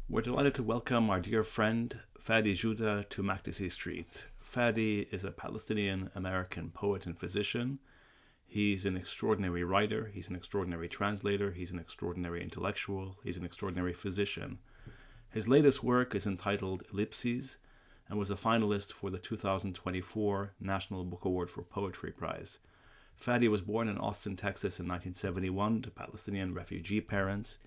We're delighted to welcome our dear friend Fady Joudah to MakdisiStreet. Fady is a Palestinian American poet and physician. He's an extraordinary writer, he's an extraordinary translator, he's an extraordinary intellectual, he's an extraordinary physician. His latest work is entitled Ellipses and was a finalist for the 2024 National Book Award for Poetry Prize. Fady was born in Austin, Texas in 1971 to Palestinian refugee parents.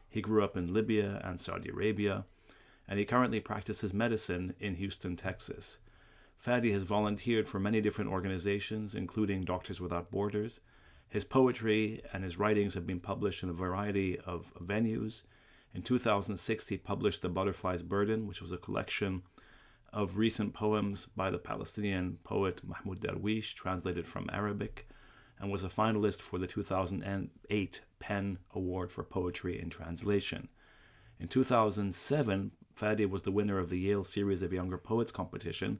He grew up in Libya and Saudi Arabia, and he currently practices medicine in Houston, Texas. Fady has volunteered for many different organizations, including Doctors Without Borders. His poetry and his writings have been published in a variety of venues. In 2006, he published The Butterfly's Burden, which was a collection of recent poems by the Palestinian poet Mahmoud Darwish, translated from Arabic, and was a finalist for the 2008 PEN Award for Poetry in Translation. In 2007, Fady was the winner of the Yale Series of Younger Poets competition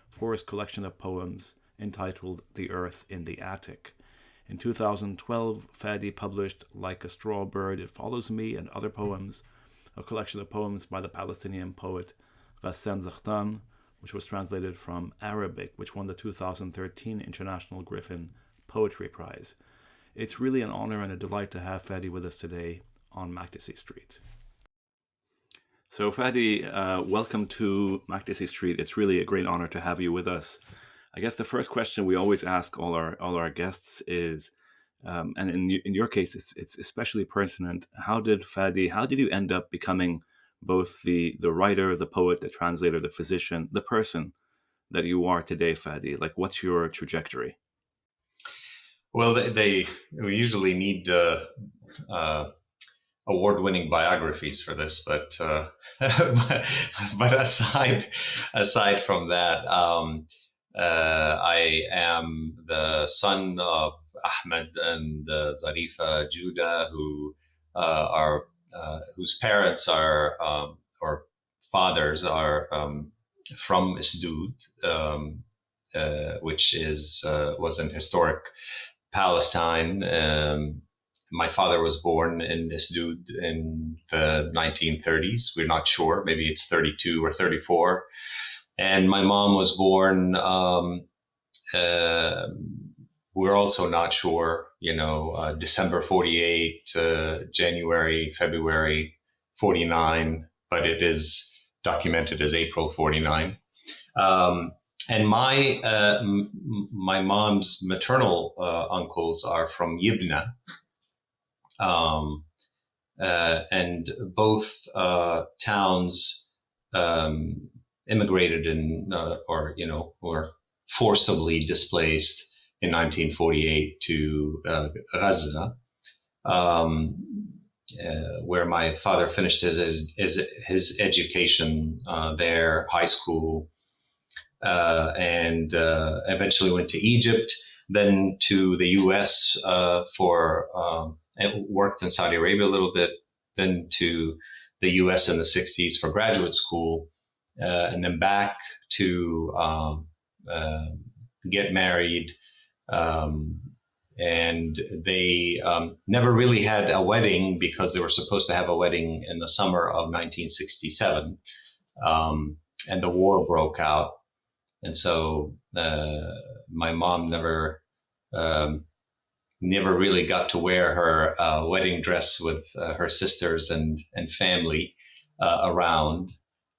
for his collection of poems entitled The Earth in the Attic. In 2012, Fady published Like a Straw Bird, It Follows Me, and Other Poems, a collection of poems by the Palestinian poet Ghassan Zaghtan, which was translated from Arabic, which won the 2013 International Griffin Poetry Prize. It's really an honor and a delight to have Fady with us today on MakdisiStreet. So Fady, welcome to MakdisiStreet. It's really a great honor to have you with us. I guess the first question we always ask all our guests is, and in your case, it's especially pertinent. How did you end up becoming both the writer, the poet, the translator, the physician, the person that you are today, Fady? Like, what's your trajectory? Well, we usually need award-winning biographies for this, but but aside from that, I am the son of Ahmed and Zarifa Joudah, who are whose parents are or fathers are from Isdud, which was an historic Palestine. My father was born in Isdud in the 1930s. We're not sure. Maybe it's 32 or 34. And my mom was born. We're also not sure. December 48, January, February 49, but it is documented as April 49. And my mom's maternal uncles are from Yibna, and both towns immigrated were forcibly displaced in 1948 to Gaza, where my father finished his education there, high school. And eventually went to Egypt, then to the U.S. Worked in Saudi Arabia a little bit, then to the U.S. in the 60s for graduate school, and then back to get married. And they never really had a wedding because they were supposed to have a wedding in the summer of 1967. And the war broke out. And so my mom never really got to wear her wedding dress with her sisters and family around.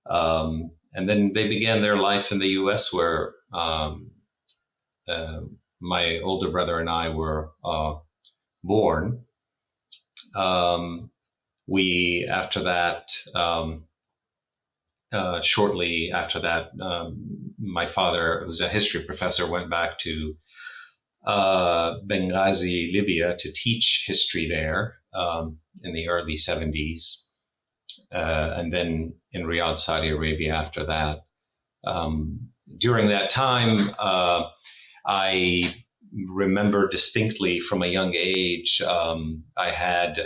And then they began their life in the U.S., where my older brother and I were born. Shortly after that, my father, who's a history professor, went back to Benghazi, Libya, to teach history there in the early 70s, and then in Riyadh, Saudi Arabia after that. During that time, I remember distinctly from a young age, I had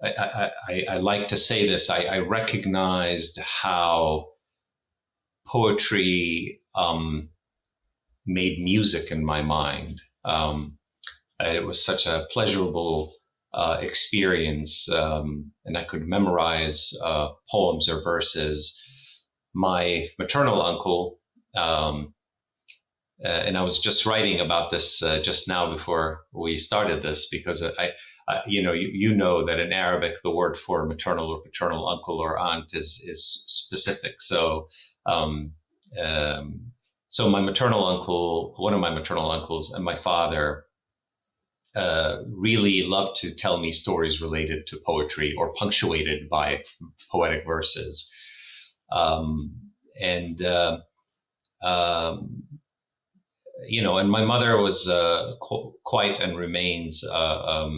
I like to say this, I recognized how poetry made music in my mind. It was such a pleasurable experience, and I could memorize poems or verses. My maternal uncle, and I was just writing about this just now before we started this, because you know that in Arabic the word for maternal or paternal uncle or aunt is specific. So so my maternal uncle, one of my maternal uncles, and my father really loved to tell me stories related to poetry or punctuated by poetic verses. And my mother was quite and remains a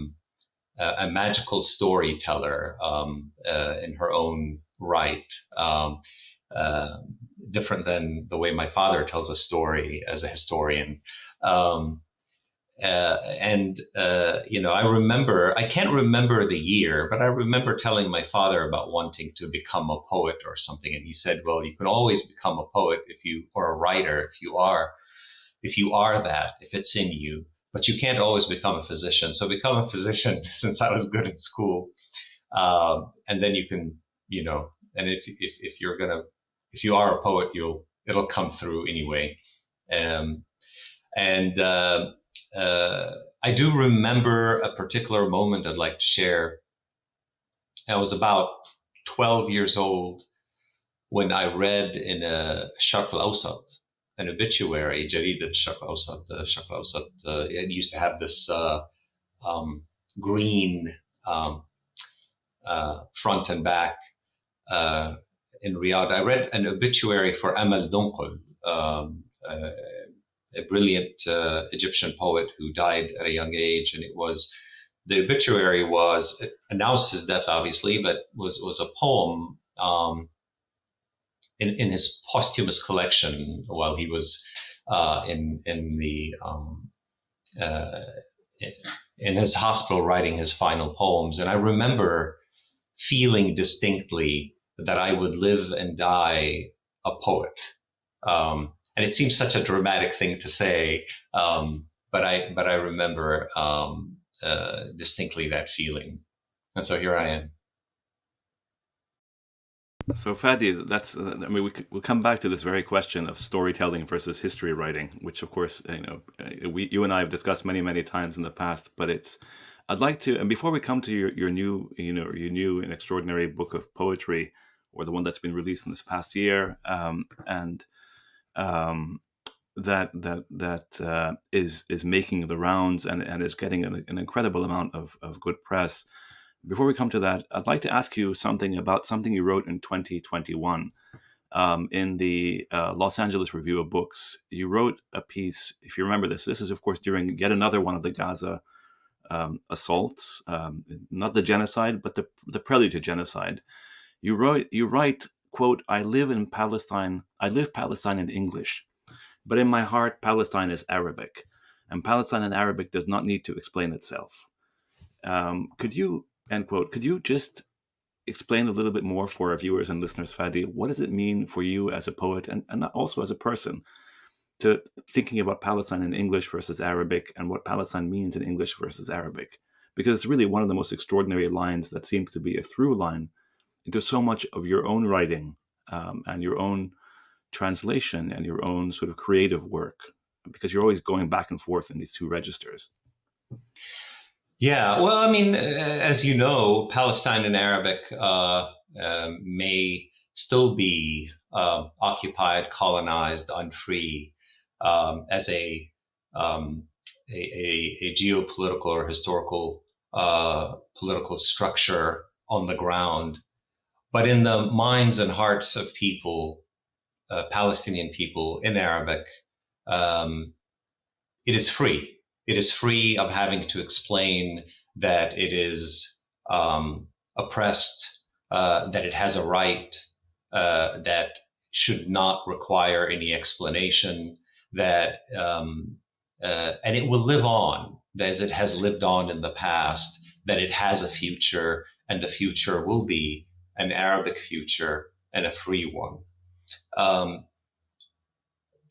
magical storyteller in her own right, different than the way my father tells a story as a historian. I remember, I can't remember the year, but I remember telling my father about wanting to become a poet or something. And he said, well, you can always become a poet or a writer if you are that, if it's in you, but you can't always become a physician. So become a physician since I was good in school. And then you can, and if you are a poet, it'll come through anyway. I do remember a particular moment I'd like to share. I was about 12 years old when I read in a Sharq al-Awsat, an obituary, جريدة الشرق الأوسط. It used to have this green front and back in Riyadh. I read an obituary for Amal Dunqul, a brilliant Egyptian poet who died at a young age. And the obituary it announced his death, obviously, but was a poem in his posthumous collection while he was in his hospital writing his final poems. And I remember feeling distinctly that I would live and die a poet. And it seems such a dramatic thing to say, but I remember distinctly that feeling. And so here I am. So Fady, we'll come back to this very question of storytelling versus history writing, which of course, you and I have discussed many, many times in the past, but I'd like to, and before we come to your new and extraordinary book of poetry, or the one that's been released in this past year, that is making the rounds and is getting an incredible amount of good press. Before we come to that, I'd like to ask you something about something you wrote in 2021 in the Los Angeles Review of Books. You wrote a piece, if you remember this is of course during yet another one of the Gaza assaults, not the genocide, but the prelude to genocide. You write, quote, I live Palestine in English, but in my heart, Palestine is Arabic, and Palestine in Arabic does not need to explain itself. Could you, end quote, could you just explain a little bit more for our viewers and listeners, Fady? What does it mean for you as a poet and also as a person to thinking about Palestine in English versus Arabic, and what Palestine means in English versus Arabic? Because it's really one of the most extraordinary lines that seems to be a through line into so much of your own writing and your own translation and your own sort of creative work, because you're always going back and forth in these two registers. Yeah, well, I mean, as you know, Palestine in Arabic may still be occupied, colonized, unfree as a geopolitical or historical political structure on the ground. But in the minds and hearts of people, Palestinian people in Arabic, it is free. It is free of having to explain that it is oppressed, that it has a right, that should not require any explanation, that and it will live on as it has lived on in the past, that it has a future, and the future will be an Arabic future and a free one.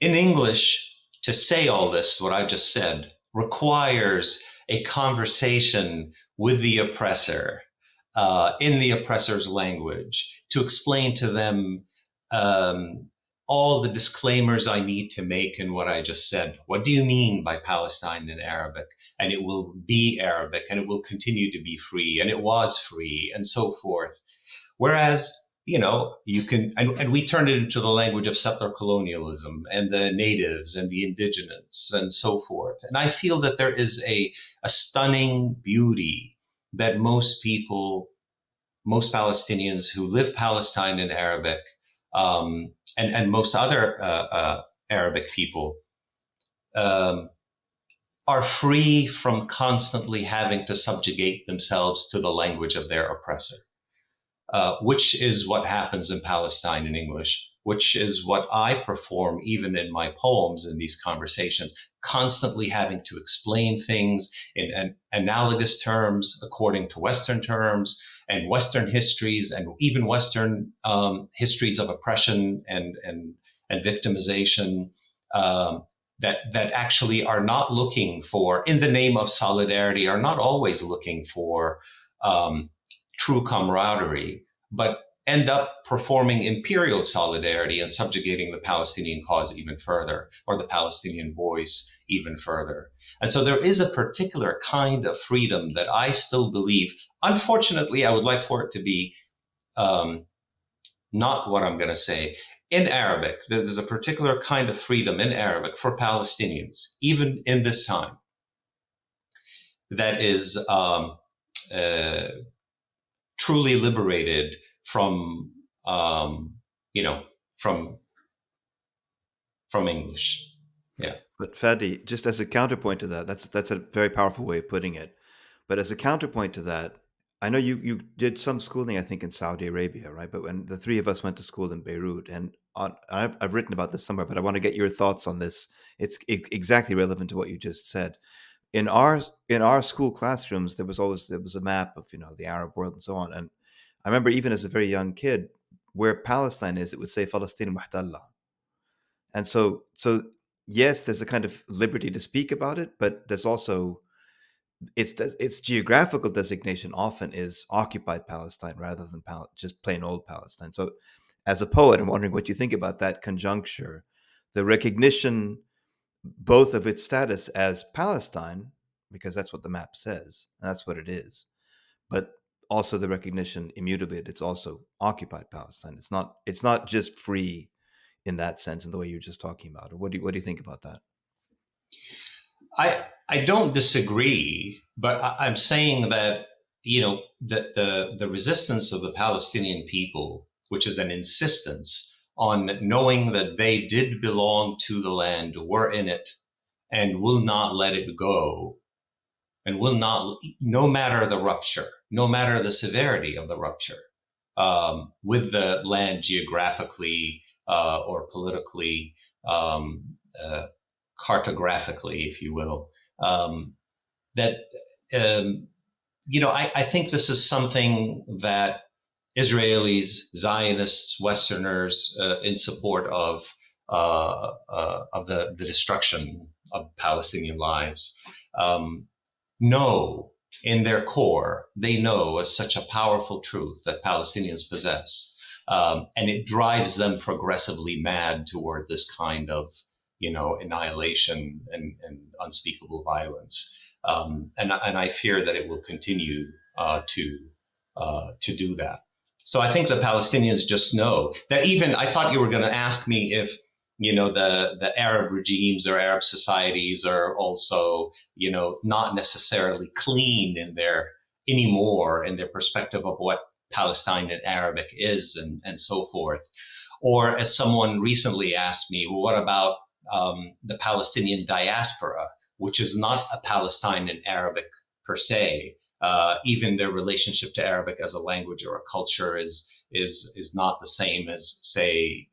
In English, to say all this, what I just said, requires a conversation with the oppressor in the oppressor's language, to explain to them all the disclaimers I need to make in what I just said. What do you mean by Palestine in Arabic? And it will be Arabic, and it will continue to be free, and it was free, and so forth. Whereas, you can, and we turned it into the language of settler colonialism and the natives and the indigenous and so forth. And I feel that there is a stunning beauty that most people, most Palestinians who live Palestine in Arabic, and most other Arabic people, are free from constantly having to subjugate themselves to the language of their oppressor, which is what happens in Palestine in English, which is what I perform even in my poems in these conversations, constantly having to explain things in analogous terms according to Western terms and Western histories, and even Western histories of oppression and victimization, that actually are not looking for, in the name of solidarity, are not always looking for true camaraderie, but end up performing imperial solidarity and subjugating the Palestinian cause even further, or the Palestinian voice even further. And so there is a particular kind of freedom that I still believe, unfortunately, I would like for it to be not what I'm going to say. In Arabic, there's a particular kind of freedom in Arabic for Palestinians, even in this time, that is truly liberated from English. Yeah. But Fady, just as a counterpoint to that, that's a very powerful way of putting it. But as a counterpoint to that, I know you did some schooling, I think, in Saudi Arabia, right? But when the three of us went to school in Beirut, and I've written about this somewhere, but I want to get your thoughts on this. It's exactly relevant to what you just said. In our school classrooms, there was a map of the Arab world and so on. And I remember even as a very young kid, where Palestine is, it would say Palestine Muhtalla. And so yes, there's a kind of liberty to speak about it, but there's also its geographical designation often is occupied Palestine rather than just plain old Palestine. So as a poet, I'm wondering what you think about that conjuncture, the recognition both of its status as Palestine, because that's what the map says, and that's what it is, but also the recognition immutably that it's also occupied Palestine. It's not just free in that sense, in the way you're just talking about. What do you think about that? I don't disagree, but I'm saying that the resistance of the Palestinian people, which is an insistence on knowing that they did belong to the land, were in it, and will not let it go, and will not, no matter the rupture, no matter the severity of the rupture with the land geographically or politically, cartographically, if you will, I think this is something that Israelis, Zionists, Westerners in support of the destruction of Palestinian lives know in their core. They know as such a powerful truth that Palestinians possess, and it drives them progressively mad toward this kind of annihilation and unspeakable violence. And I fear that it will continue to do that. So I think the Palestinians just know that. Even I thought you were going to ask me if the Arab regimes or Arab societies are also not necessarily clean anymore in their perspective of what Palestine in Arabic is and so forth. Or as someone recently asked me, well, what about the Palestinian diaspora, which is not a Palestine in Arabic per se. Even their relationship to Arabic as a language or a culture is not the same as, say,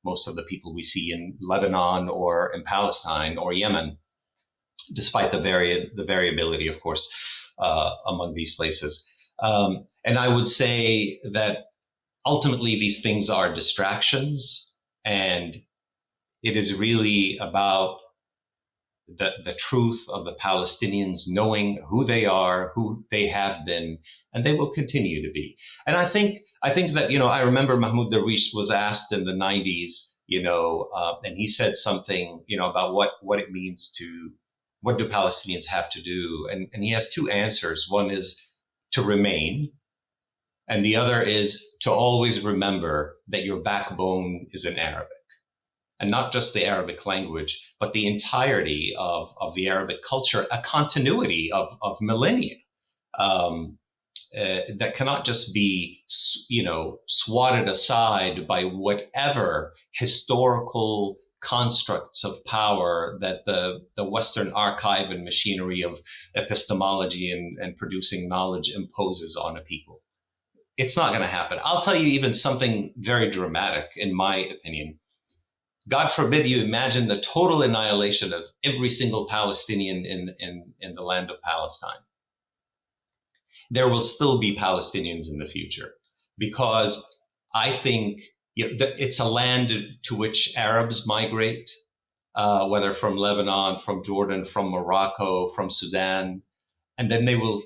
most of the people we see in Lebanon or in Palestine or Yemen, despite the variability, of course, among these places. And I would say that ultimately these things are distractions, and it is really about the truth of the Palestinians, knowing who they are, who they have been, and they will continue to be. And I think that, I remember Mahmoud Darwish was asked in the 90s, and he said something, about what it means to, what do Palestinians have to do? And he has two answers. One is to remain, and the other is to always remember that your backbone is in Arabic. And not just the Arabic language, but the entirety of the Arabic culture, a continuity of millennia that cannot just be, swatted aside by whatever historical constructs of power that the Western archive and machinery of epistemology and producing knowledge imposes on a people. It's not going to happen. I'll tell you even something very dramatic, in my opinion. God forbid you imagine the total annihilation of every single Palestinian in the land of Palestine. There will still be Palestinians in the future, because I think it's a land to which Arabs migrate, whether from Lebanon, from Jordan, from Morocco, from Sudan, and then they will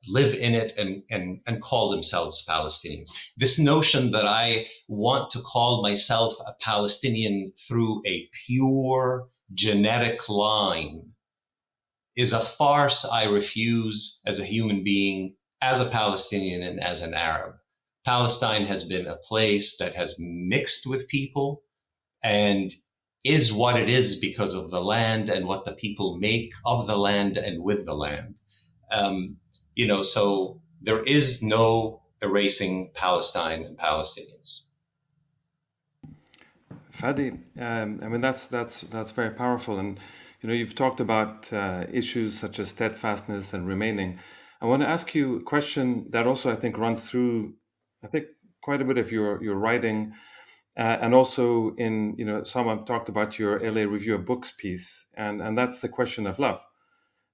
live in it and call themselves Palestinians. This notion that I want to call myself a Palestinian through a pure genetic line is a farce I refuse as a human being, as a Palestinian, and as an Arab. Palestine has been a place that has mixed with people and is what it is because of the land and what the people make of the land and with the land. So there is no erasing Palestine and Palestinians. Fady, that's very powerful, and you've talked about issues such as steadfastness and remaining. I want to ask you a question that also I think runs through, quite a bit of your writing, and also in someone talked about your LA Review of Books piece, and that's the question of love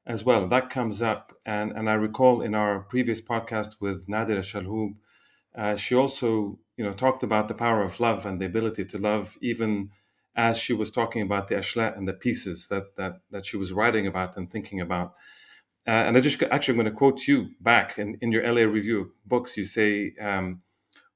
as well. That comes up, and I recall in our previous podcast with Nadira Shalhoub, she also talked about the power of love and the ability to love, even as she was talking about the ashla and the pieces that she was writing about and thinking about. And I just actually I'm going to quote you back in your LA Review of Books. You say,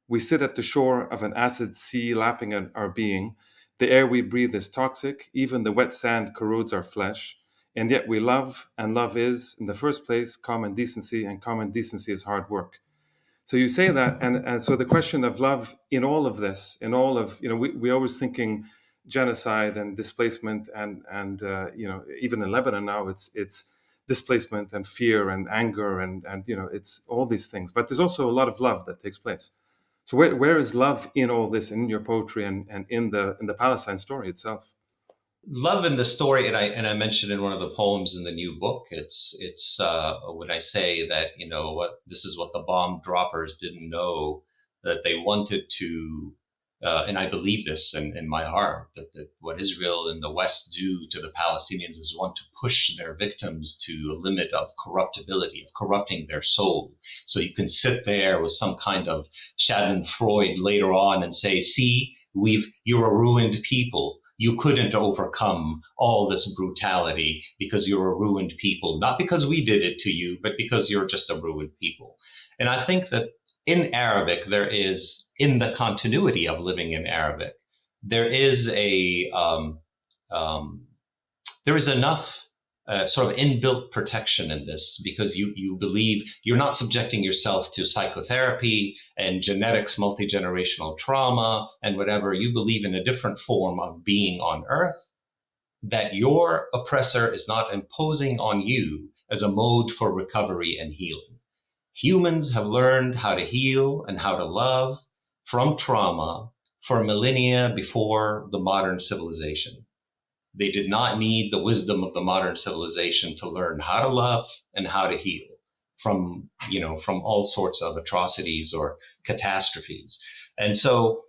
"We sit at the shore of an acid sea lapping at our being. The air we breathe is toxic. Even the wet sand corrodes our flesh. And yet we love, and love is, in the first place, common decency, and common decency is hard work." So you say that, and so the question of love in all of this, in all of, we always thinking genocide and displacement, and even in Lebanon now, it's displacement and fear and anger and it's all these things. But there's also a lot of love that takes place. So where is love in all this, in your poetry and in the Palestine story itself? Love in the story, and I mentioned in one of the poems in the new book, it's when I say that this is what the bomb droppers didn't know, that they wanted to, and I believe this in my heart, that what Israel and the West do to the Palestinians is want to push their victims to a limit of corruptibility, of corrupting their soul. So you can sit there with some kind of Schadenfreude later on and say, see, you're a ruined people. You couldn't overcome all this brutality because you're a ruined people, not because we did it to you, but because you're just a ruined people. And I think that in Arabic, there is, in the continuity of living in Arabic, there is enough sort of inbuilt protection in this, because you believe you're not subjecting yourself to psychotherapy and genetics, multi-generational trauma and whatever. You believe in a different form of being on earth, that your oppressor is not imposing on you as a mode for recovery and healing. Humans have learned how to heal and how to love from trauma for millennia before the modern civilization. They did not need the wisdom of the modern civilization to learn how to love and how to heal from all sorts of atrocities or catastrophes. And so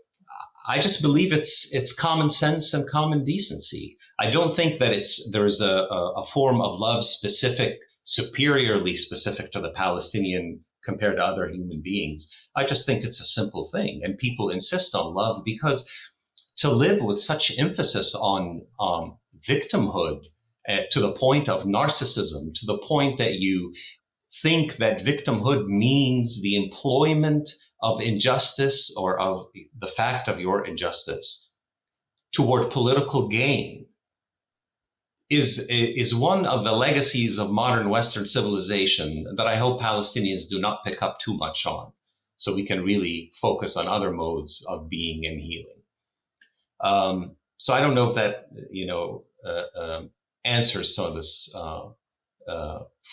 I just believe it's common sense and common decency. I don't think that there's a form of love superiorly specific to the Palestinian compared to other human beings. I just think it's a simple thing. And people insist on love because to live with such emphasis on victimhood to the point of narcissism, to the point that you think that victimhood means the employment of injustice or of the fact of your injustice toward political gain is one of the legacies of modern Western civilization that I hope Palestinians do not pick up too much on, so we can really focus on other modes of being and healing. So I don't know if that answers some of this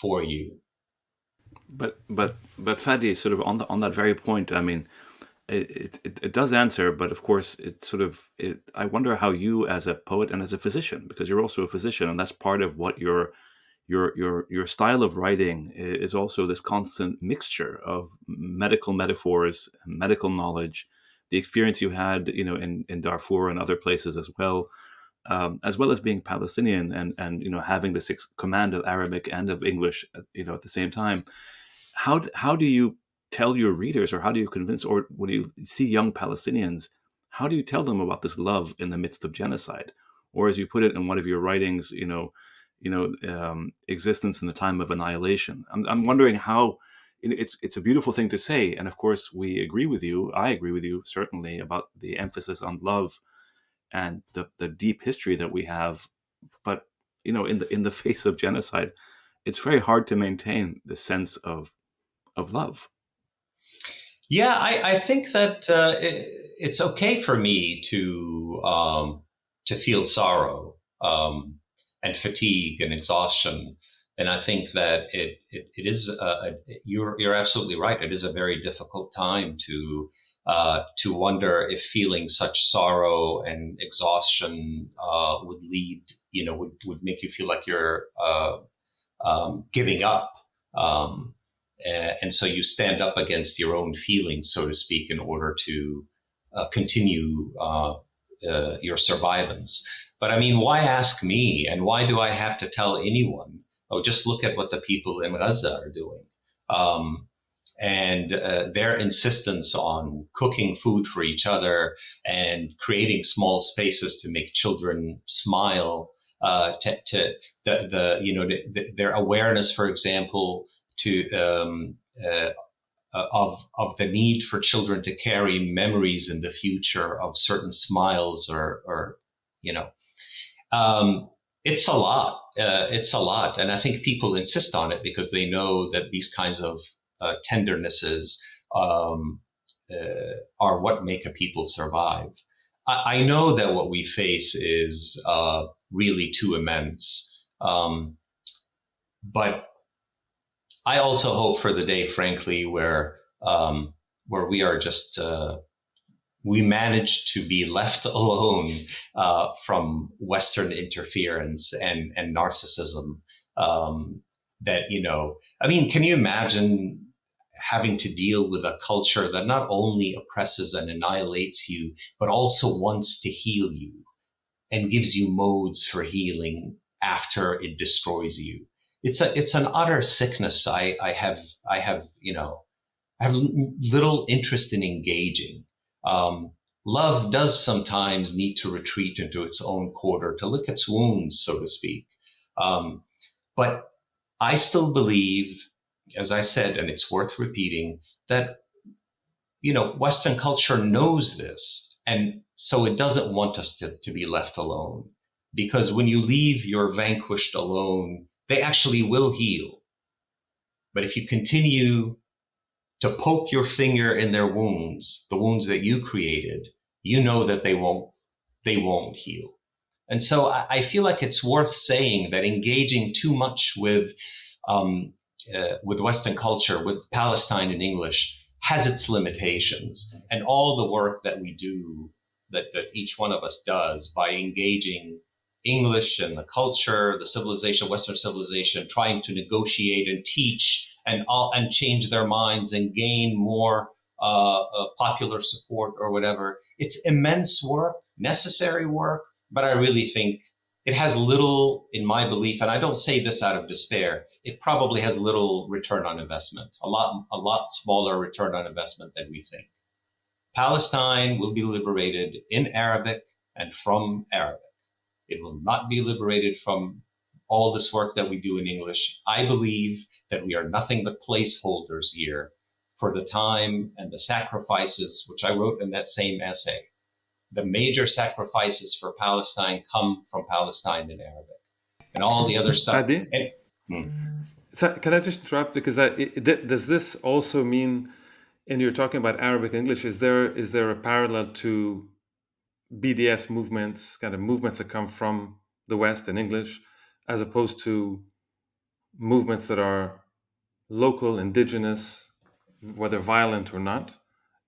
for you. But Fady, sort of on that very point, I mean, it does answer, but of course, I wonder how you, as a poet and as a physician, because you're also a physician, and that's part of what your style of writing is, also this constant mixture of medical metaphors, medical knowledge, the experience you had, in Darfur and other places as well as being Palestinian and having this command of Arabic and of English, at the same time. How do you tell your readers, or how do you convince, or when you see young Palestinians, how do you tell them about this love in the midst of genocide? Or, as you put it in one of your writings, existence in the time of annihilation. I'm wondering how. It's a beautiful thing to say, and of course we agree with you. I agree with you certainly about the emphasis on love and the deep history that we have. But in the face of genocide, it's very hard to maintain the sense of love. Yeah, I think that it's okay for me to feel sorrow and fatigue and exhaustion, and I think that it is you're absolutely right. It is a very difficult time to wonder if feeling such sorrow and exhaustion would lead, would make you feel like you're giving up. And so you stand up against your own feelings, so to speak, in order to continue your survivance. But I mean, why ask me? And why do I have to tell anyone? Oh, just look at what the people in Gaza are doing. And their insistence on cooking food for each other and creating small spaces to make children smile, their awareness, for example, of the need for children to carry memories in the future of certain smiles, it's a lot. It's a lot, and I think people insist on it because they know that these kinds of tendernesses are what make a people survive. I know that what we face is really too immense, but I also hope for the day, frankly, where we are just we manage to be left alone from Western interference and narcissism. Can you imagine having to deal with a culture that not only oppresses and annihilates you, but also wants to heal you and gives you modes for healing after it destroys you? It's an utter sickness. I have little interest in engaging. Love does sometimes need to retreat into its own quarter to lick its wounds, so to speak. But I still believe, as I said, and it's worth repeating, that Western culture knows this, and so it doesn't want us to be left alone. Because when you leave your vanquished alone, they actually will heal. But if you continue to poke your finger in their wounds, the wounds that you created, that they won't heal. And so I feel like it's worth saying that engaging too much with Western culture, with Palestine in English, has its limitations. And all the work that we do, that each one of us does by engaging English and the culture, the civilization, Western civilization, trying to negotiate and teach and change their minds and gain more popular support or whatever. It's immense work, necessary work, but I really think it has little, in my belief, and I don't say this out of despair, it probably has little return on investment, a lot smaller return on investment than we think. Palestine will be liberated in Arabic and from Arabic. It will not be liberated from all this work that we do in English. I believe that we are nothing but placeholders here for the time and the sacrifices, which I wrote in that same essay. The major sacrifices for Palestine come from Palestine in Arabic, and all the other stuff. Fady, so can I just interrupt, because does this also mean, and you're talking about Arabic and English, is there a parallel to BDS movements, kind of movements that come from the West in English, as opposed to movements that are local, indigenous, whether violent or not?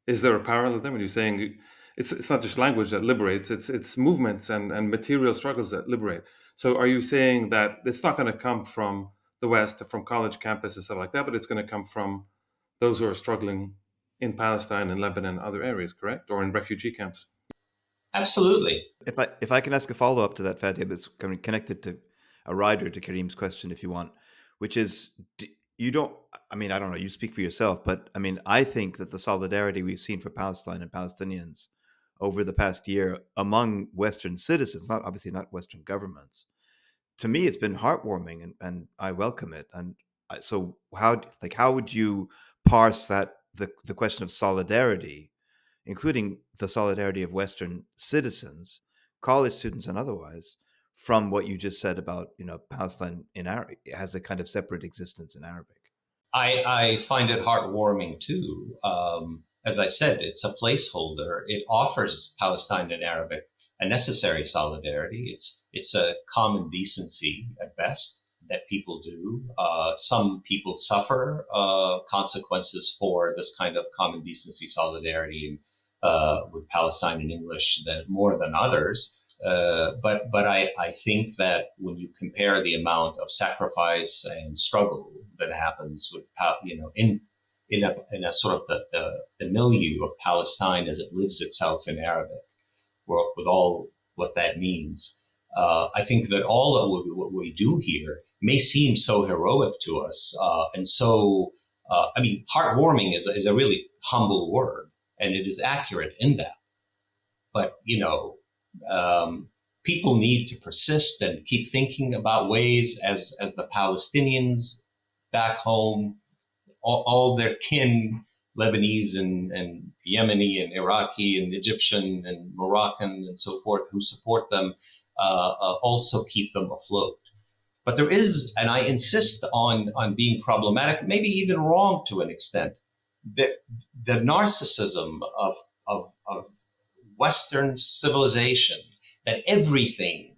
Is there a parallel there when you're saying it's not just language that liberates, it's movements and material struggles that liberate? So are you saying that it's not going to come from the West, from college campuses and stuff like that, but it's going to come from those who are struggling in Palestine and Lebanon and other areas, correct? Or in refugee camps? Absolutely. If I can ask a follow up to that, Fatih, but it's connected to a rider to Kareem's question, if you want, which is, you don't. I mean, I don't know. You speak for yourself, but I mean, I think that the solidarity we've seen for Palestine and Palestinians over the past year among Western citizens, obviously not Western governments, to me, it's been heartwarming, and I welcome it. And so, how would you parse that the question of solidarity, including the solidarity of Western citizens, college students and otherwise, from what you just said about, Palestine in Arabic has a kind of separate existence in Arabic? I find it heartwarming too. As I said, it's a placeholder. It offers Palestine in Arabic a necessary solidarity. It's a common decency at best that people do. Some people suffer consequences for this kind of common decency solidarity with Palestine in English more than others. But I think that when you compare the amount of sacrifice and struggle that happens with, in a sort of the milieu of Palestine as it lives itself in Arabic, with all what that means, I think that all of what we do here may seem so heroic to us, and so heartwarming is a really humble word, and it is accurate in that. But people need to persist and keep thinking about ways as the Palestinians back home, all their kin, Lebanese and Yemeni and Iraqi and Egyptian and Moroccan and so forth, who support them, also keep them afloat. But there is, and I insist on being problematic, maybe even wrong to an extent, that the narcissism of Western civilization, that everything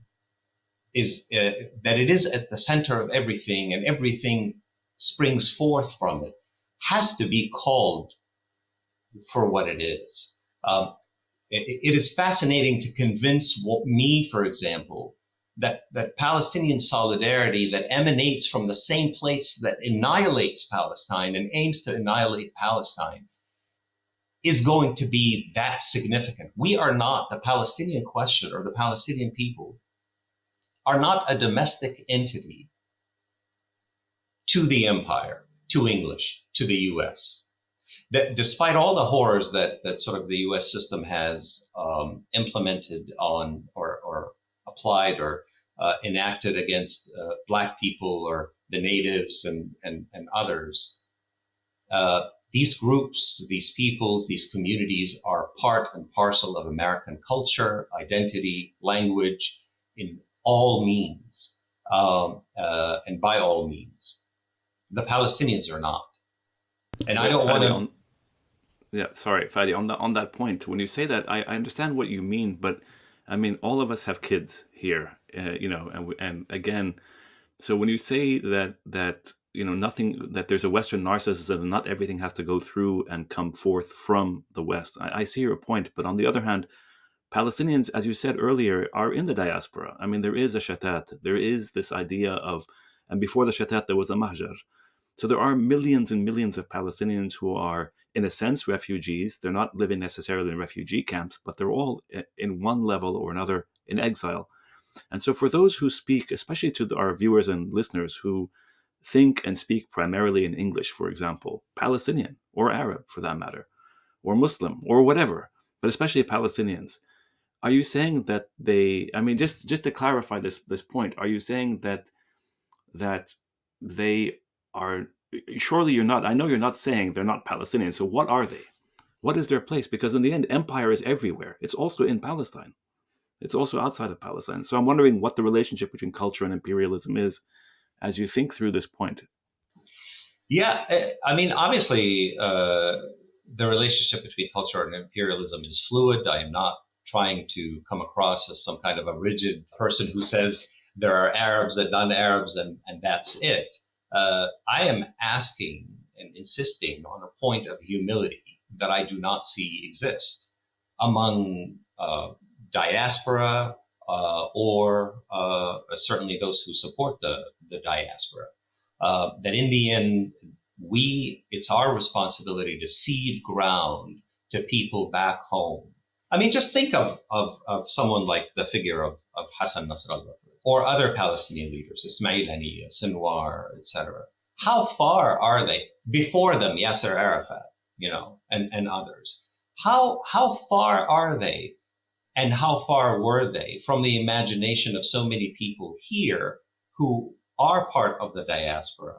is, that it is at the center of everything and everything springs forth from it, has to be called for what it is. It is fascinating to convince me, for example, that Palestinian solidarity that emanates from the same place that annihilates Palestine and aims to annihilate Palestine is going to be that significant. We are not, the Palestinian question or the Palestinian people are not a domestic entity to the empire, to English, to the US. That despite all the horrors that sort of the US system has implemented on or applied or enacted against Black people or the natives and others, these groups, these peoples, these communities are part and parcel of American culture, identity, language, in all means, and by all means. The Palestinians are not. And I don't want to... Yeah, sorry, Fady, on that point, when you say that, I understand what you mean, but I mean, all of us have kids here, and again, so when you say that nothing, that there's a Western narcissism and not everything has to go through and come forth from the West, I see your point. But on the other hand, Palestinians, as you said earlier, are in the diaspora. I mean, there is a shatat, there is this idea of, and before the shatat, there was a mahjar. So there are millions and millions of Palestinians who are, in a sense, refugees. They're not living necessarily in refugee camps, but they're all in one level or another in exile. And so for those who speak, especially to our viewers and listeners who think and speak primarily in English, for example, Palestinian or Arab for that matter, or Muslim or whatever, but especially Palestinians, Are you saying that they? I mean, just to clarify this point, are you saying that they are? Surely you're not. I know you're not saying they're not Palestinians. So what are they? What is their place? Because in the end, empire is everywhere. It's also in Palestine. It's also outside of Palestine. So I'm wondering what the relationship between culture and imperialism is as you think through this point. Yeah, I mean, obviously, the relationship between culture and imperialism is fluid. I am not trying to come across as some kind of a rigid person who says there are Arabs and non-Arabs and that's it. I am asking and insisting on a point of humility that I do not see exist among diaspora or certainly those who support the diaspora. That in the end, it's our responsibility to cede ground to people back home. I mean, just think of someone like the figure of Hassan Nasrallah or other Palestinian leaders, Ismail Haniyeh, Sinwar, etc. How far are they? Before them, Yasser Arafat, and others. How far are they, and how far were they from the imagination of so many people here who are part of the diaspora,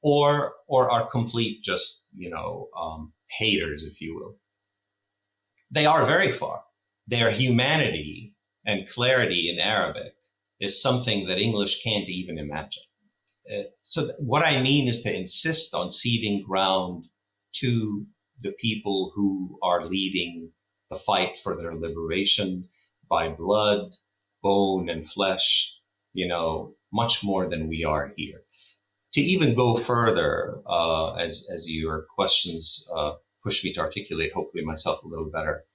or are complete just haters, if you will? They are very far. Their humanity and clarity in Arabic is something that English can't even imagine. So what I mean is to insist on ceding ground to the people who are leading the fight for their liberation by blood, bone, and flesh, much more than we are here. To even go further, as your questions push me to articulate, hopefully myself a little better,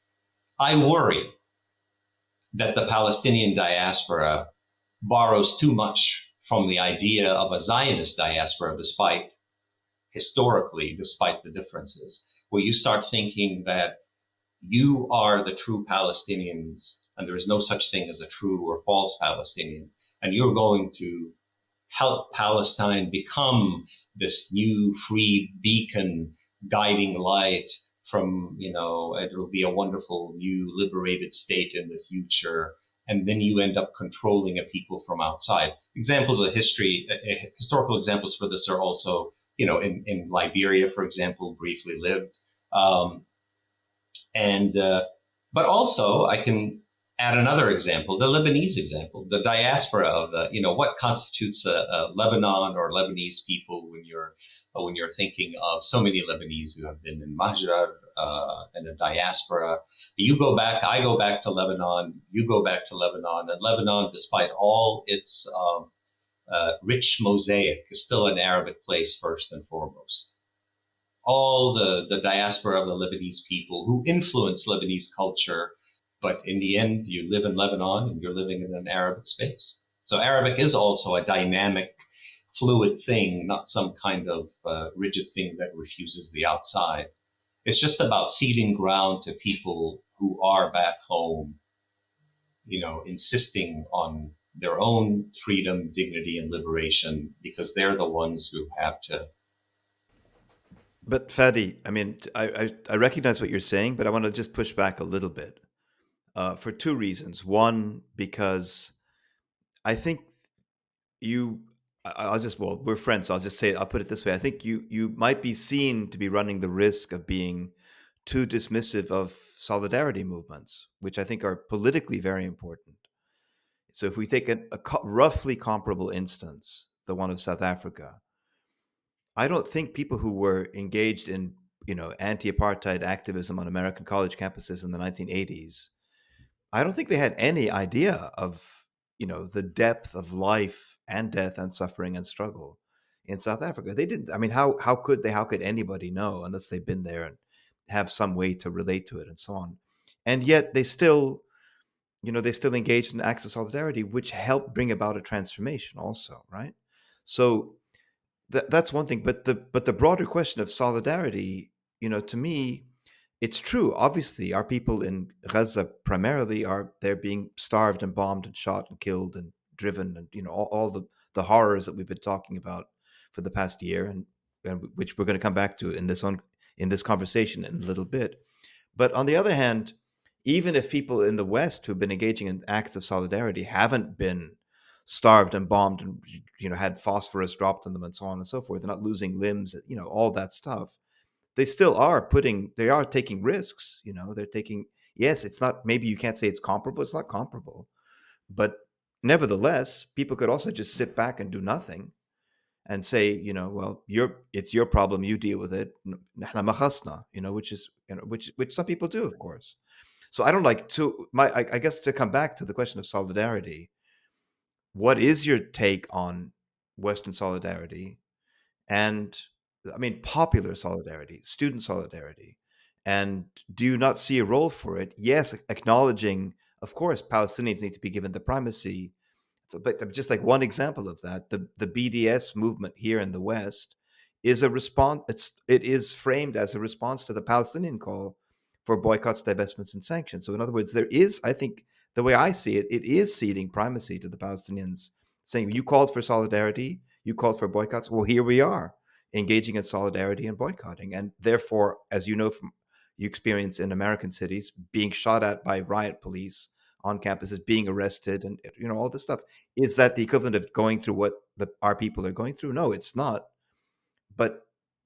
I worry that the Palestinian diaspora borrows too much from the idea of a Zionist diaspora, despite the differences, where you start thinking that you are the true Palestinians and there is no such thing as a true or false Palestinian, and you're going to help Palestine become this new free beacon guiding light from, it'll be a wonderful new liberated state in the future. And then you end up controlling a people from outside. Examples of historical examples for this are also, in Liberia, for example, briefly lived. But also I can add another example, the Lebanese example, the diaspora of what constitutes a Lebanon or Lebanese people when you're thinking of so many Lebanese who have been in Majrar and a diaspora. I go back to Lebanon, you go back to Lebanon, and Lebanon, despite all its rich mosaic, is still an Arabic place first and foremost. All the diaspora of the Lebanese people who influence Lebanese culture, but in the end, you live in Lebanon and you're living in an Arabic space. So Arabic is also a dynamic, fluid thing, not some kind of rigid thing that refuses the outside. It's just about ceding ground to people who are back home, insisting on their own freedom, dignity, and liberation, because they're the ones who have to. But Fady, I mean, I recognize what you're saying, but I want to just push back a little bit for two reasons. One, because I think we're friends, so I'll just say it, I'll put it this way. I think you might be seen to be running the risk of being too dismissive of solidarity movements, which I think are politically very important. So if we take a roughly comparable instance, the one of South Africa, I don't think people who were engaged in, anti-apartheid activism on American college campuses in the 1980s, I don't think they had any idea of, the depth of life and death and suffering and struggle in South Africa. They didn't. I mean, how could they? How could anybody know unless they've been there and have some way to relate to it and so on? And yet they still engaged in acts of solidarity, which helped bring about a transformation also, right? So that's one thing. But the broader question of solidarity, to me, it's true. Obviously, our people in Gaza primarily they're being starved and bombed and shot and killed and driven, and all the horrors that we've been talking about for the past year, and which we're going to come back to in this conversation in a little bit. But on the other hand, even if people in the West who've been engaging in acts of solidarity haven't been starved and bombed and had phosphorus dropped on them and so on and so forth, they're not losing limbs, all that stuff. They still are taking risks. They're taking, yes, it's not, maybe you can't say it's comparable. It's not comparable, but nevertheless, people could also just sit back and do nothing and say, well, it's your problem, you deal with it, which some people do, of course. So I don't like to I guess to come back to the question of solidarity, what is your take on Western solidarity and, I mean, popular solidarity, student solidarity? And do you not see a role for it? Yes, acknowledging, of course, Palestinians need to be given the primacy. So, but just like one example of that, the BDS movement here in the West is a response. It is framed as a response to the Palestinian call for boycotts, divestments, and sanctions. So, in other words, there is, I think, the way I see it, it is ceding primacy to the Palestinians, saying, you called for solidarity, you called for boycotts. Well, here we are, engaging in solidarity and boycotting. And therefore, as you know from you experience in American cities, being shot at by riot police on campuses, being arrested, and all this stuff. Is that the equivalent of going through what our people are going through? No, it's not. But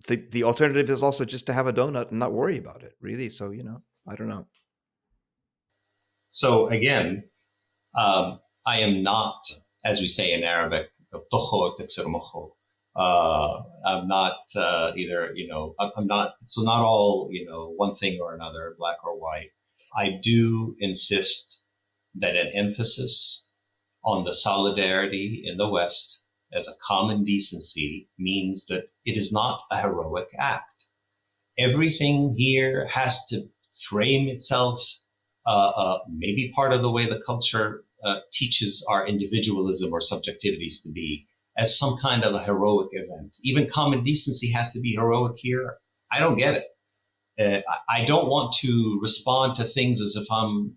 the alternative is also just to have a donut and not worry about it, really. So, I don't know. So again, I am not, as we say in Arabic, I'm not either, I'm not, so not all, one thing or another, black or white. I do insist that an emphasis on the solidarity in the West as a common decency means that it is not a heroic act. Everything here has to frame itself, maybe part of the way the culture teaches our individualism or subjectivities to be, as some kind of a heroic event. Even common decency has to be heroic here. I don't get it. I don't want to respond to things as if I'm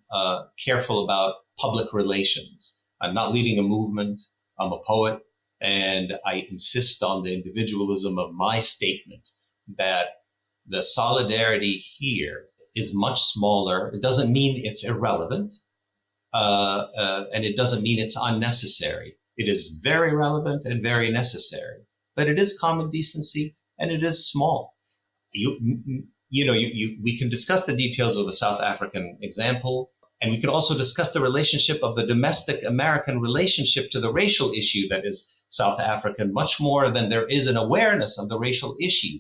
careful about public relations. I'm not leading a movement. I'm a poet, and I insist on the individualism of my statement that the solidarity here is much smaller. It doesn't mean it's irrelevant, and it doesn't mean it's unnecessary. It is very relevant and very necessary, but it is common decency and it is small. We can discuss the details of the South African example, and we can also discuss the relationship of the domestic American relationship to the racial issue that is South African, much more than there is an awareness of the racial issue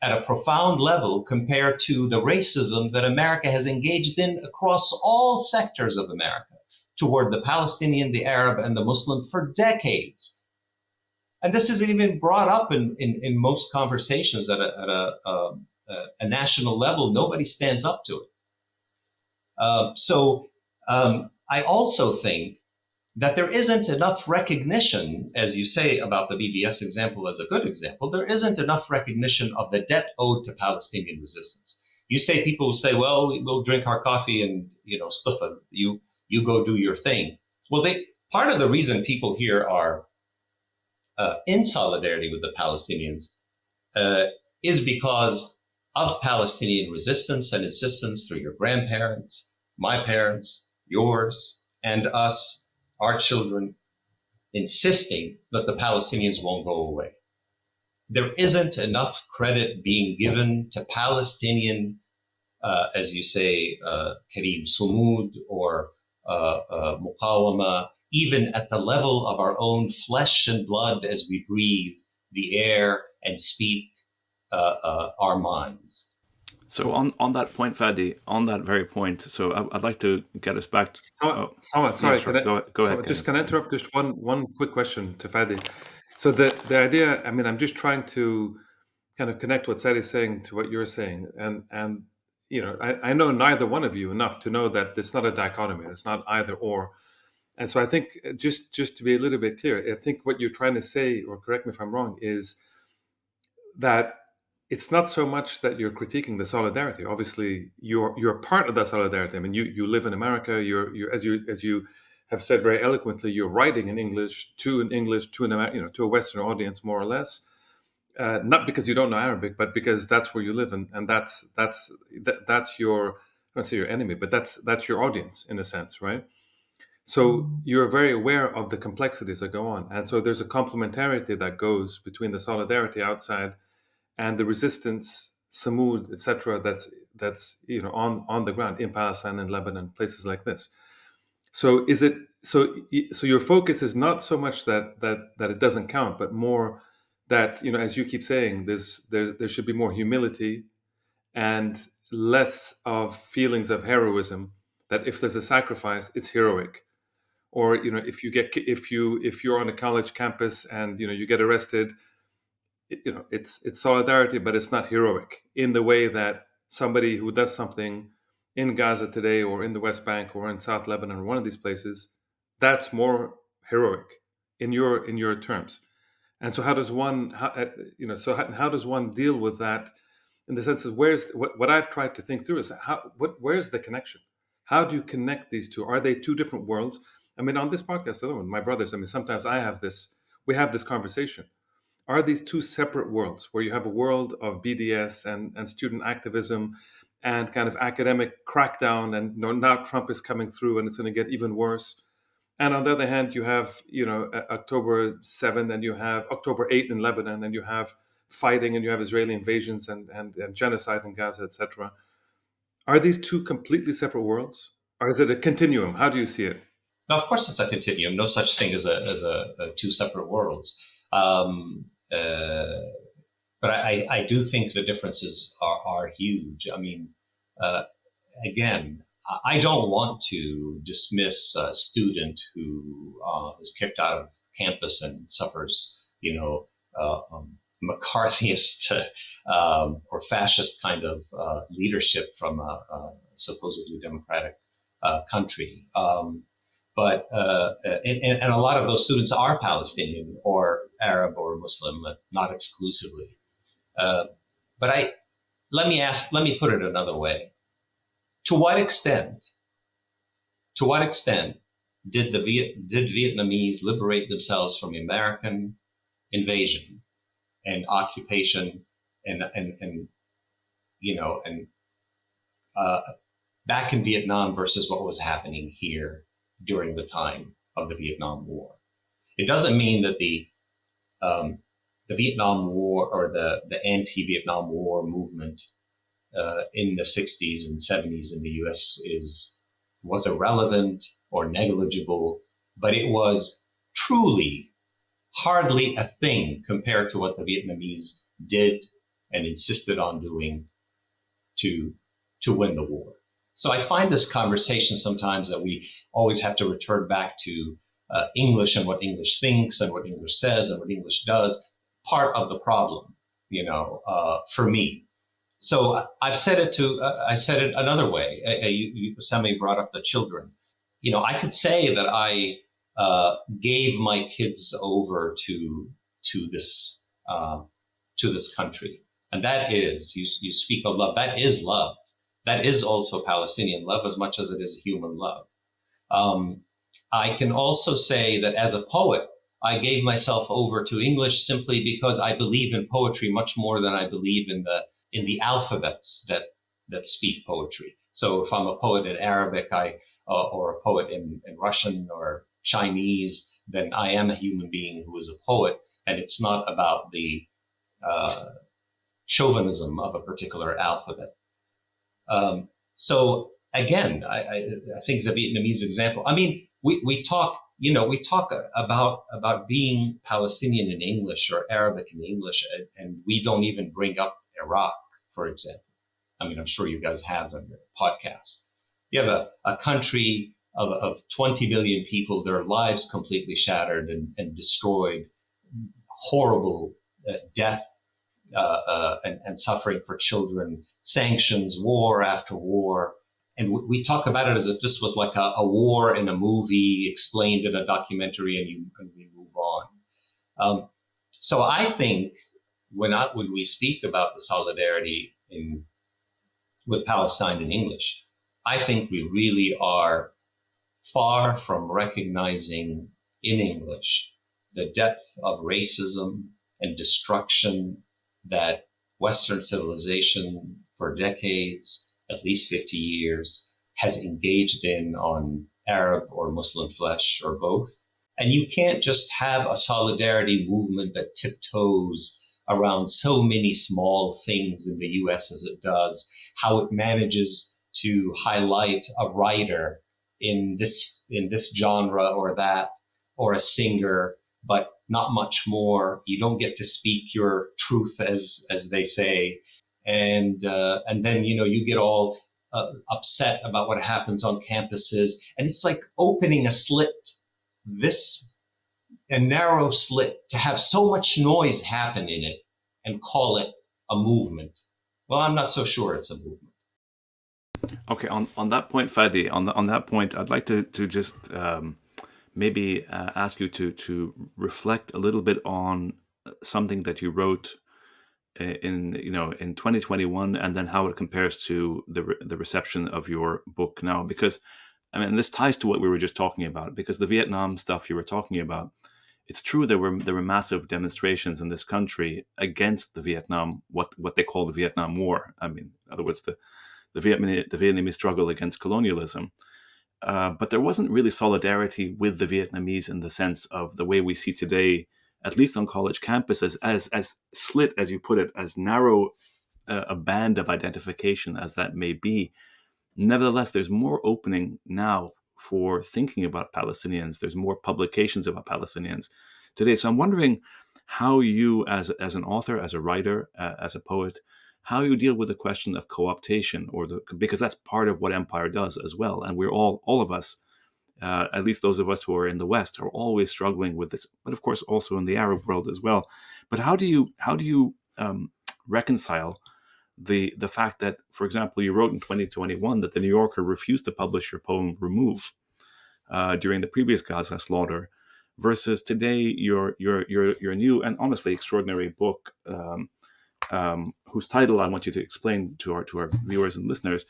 at a profound level compared to the racism that America has engaged in across all sectors of America toward the Palestinian, the Arab, and the Muslim for decades. And this isn't even brought up in most conversations at a national level. Nobody stands up to it. So I also think that there isn't enough recognition, as you say about the BDS example as a good example, there isn't enough recognition of the debt owed to Palestinian resistance. You say, people will say, well, we'll drink our coffee and, stufa, you go do your thing. Well, part of the reason people here are in solidarity with the Palestinians is because of Palestinian resistance and insistence through your grandparents, my parents, yours, and us, our children, insisting that the Palestinians won't go away. There isn't enough credit being given to Palestinian, as you say, Kareem Sumud or Muqawama, even at the level of our own flesh and blood as we breathe the air and speak our minds. So on that point, Fady, on that very point, so I'd like to get us back. Sorry, sure. Go ahead. Just can I interrupt? Just one quick question to Fady. So the idea, I mean, I'm just trying to kind of connect what Fady is saying to what you're saying, and I know neither one of you enough to know that it's not a dichotomy. It's not either or. And so I think just to be a little bit clear, I think what you're trying to say, or correct me if I'm wrong, is that it's not so much that you're critiquing the solidarity. Obviously, you're part of that solidarity. I mean, you live in America. You're as you have said very eloquently, you're writing in English to a Western audience, more or less. Not because you don't know Arabic, but because that's where you live, and that's your not say your enemy, but that's your audience in a sense, right? So you're very aware of the complexities that go on. And so there's a complementarity that goes between the solidarity outside and the resistance, Samud, etc., that's on the ground in Palestine and Lebanon, places like this. So is it so your focus is not so much that it doesn't count, but more that, as you keep saying, there should be more humility and less of feelings of heroism, that if there's a sacrifice, it's heroic. Or if you're on a college campus and you get arrested, it's solidarity, but it's not heroic in the way that somebody who does something in Gaza today or in the West Bank or in South Lebanon or one of these places, that's more heroic in your terms. And so how does one how does one deal with that, in the sense of what I've tried to think through is where's the connection? How do you connect these two? Are they two different worlds? I mean, on this podcast alone, my brothers, I mean, sometimes we have this conversation. Are these two separate worlds, where you have a world of BDS and student activism and kind of academic crackdown, and now Trump is coming through and it's going to get even worse. And on the other hand, you have, October 7th and you have October 8th in Lebanon, and you have fighting and you have Israeli invasions and genocide in Gaza, etc. Are these two completely separate worlds, or is it a continuum? How do you see it? Now, of course, it's a continuum. No such thing as a two separate worlds. But I do think the differences are huge. I mean, again, I don't want to dismiss a student who is kicked out of campus and suffers, McCarthyist or fascist kind of leadership from a supposedly democratic country. But and a lot of those students are Palestinian or Arab or Muslim, but not exclusively. But let me put it another way. To what extent did Vietnamese liberate themselves from American invasion and occupation and back in Vietnam versus what was happening here during the time of the Vietnam War? It doesn't mean that the Vietnam War or the anti-Vietnam War movement in the 60s and 70s in the US was irrelevant or negligible, but it was truly hardly a thing compared to what the Vietnamese did and insisted on doing to win the war. So I find this conversation sometimes that we always have to return back to English and what English thinks and what English says and what English does, part of the problem, for me. So I've said it I said it another way. Sami brought up the children. I could say that I gave my kids over to this country, and that is, you speak of love. That is love. That is also Palestinian love as much as it is human love. I can also say that as a poet, I gave myself over to English simply because I believe in poetry much more than I believe in the alphabets that speak poetry. So if I'm a poet in Arabic, or a poet in Russian or Chinese, then I am a human being who is a poet, and it's not about the chauvinism of a particular alphabet. So again, I think the Vietnamese example. I mean, we talk about being Palestinian in English or Arabic in English, and we don't even bring up Iraq, for example. I mean, I'm sure you guys have on your podcast. You have a country of 20 million people, their lives completely shattered and destroyed, horrible death and suffering for children, sanctions, war after war. And we talk about it as if this was like a war in a movie explained in a documentary, and we move on. So I think when we speak about the solidarity with Palestine in English, I think we really are far from recognizing in English the depth of racism and destruction that Western civilization for decades at least 50 years, has engaged in on Arab or Muslim flesh or both. And you can't just have a solidarity movement that tiptoes around so many small things in the US as it does, how it manages to highlight a writer in this genre or that, or a singer, but not much more. You don't get to speak your truth, as they say. And then, you get all upset about what happens on campuses. And it's like opening a narrow slit to have so much noise happen in it and call it a movement. Well, I'm not so sure it's a movement. Okay, on that point, Fady, on that point, I'd like to just maybe ask you to reflect a little bit on something that you wrote in 2021, and then how it compares to the reception of your book now. Because I mean, this ties to what we were just talking about. Because the Vietnam stuff you were talking about, it's true there were massive demonstrations in this country against the Vietnam, what they call the Vietnam War. I mean, in other words, the Vietnamese struggle against colonialism. But there wasn't really solidarity with the Vietnamese in the sense of the way we see today, at least on college campuses, as slit, as you put it, as narrow a band of identification as that may be. Nevertheless, there's more opening now for thinking about Palestinians. There's more publications about Palestinians today. So I'm wondering how you, as an author, as a writer, as a poet, how you deal with the question of co-optation, because that's part of what empire does as well. And we're all of us, at least those of us who are in the West, are always struggling with this, but of course also in the Arab world as well. But how do you reconcile the fact that, for example, you wrote in 2021 that the New Yorker refused to publish your poem "Remove" during the previous Gaza slaughter, versus today your new and honestly extraordinary book, whose title I want you to explain to our viewers and listeners,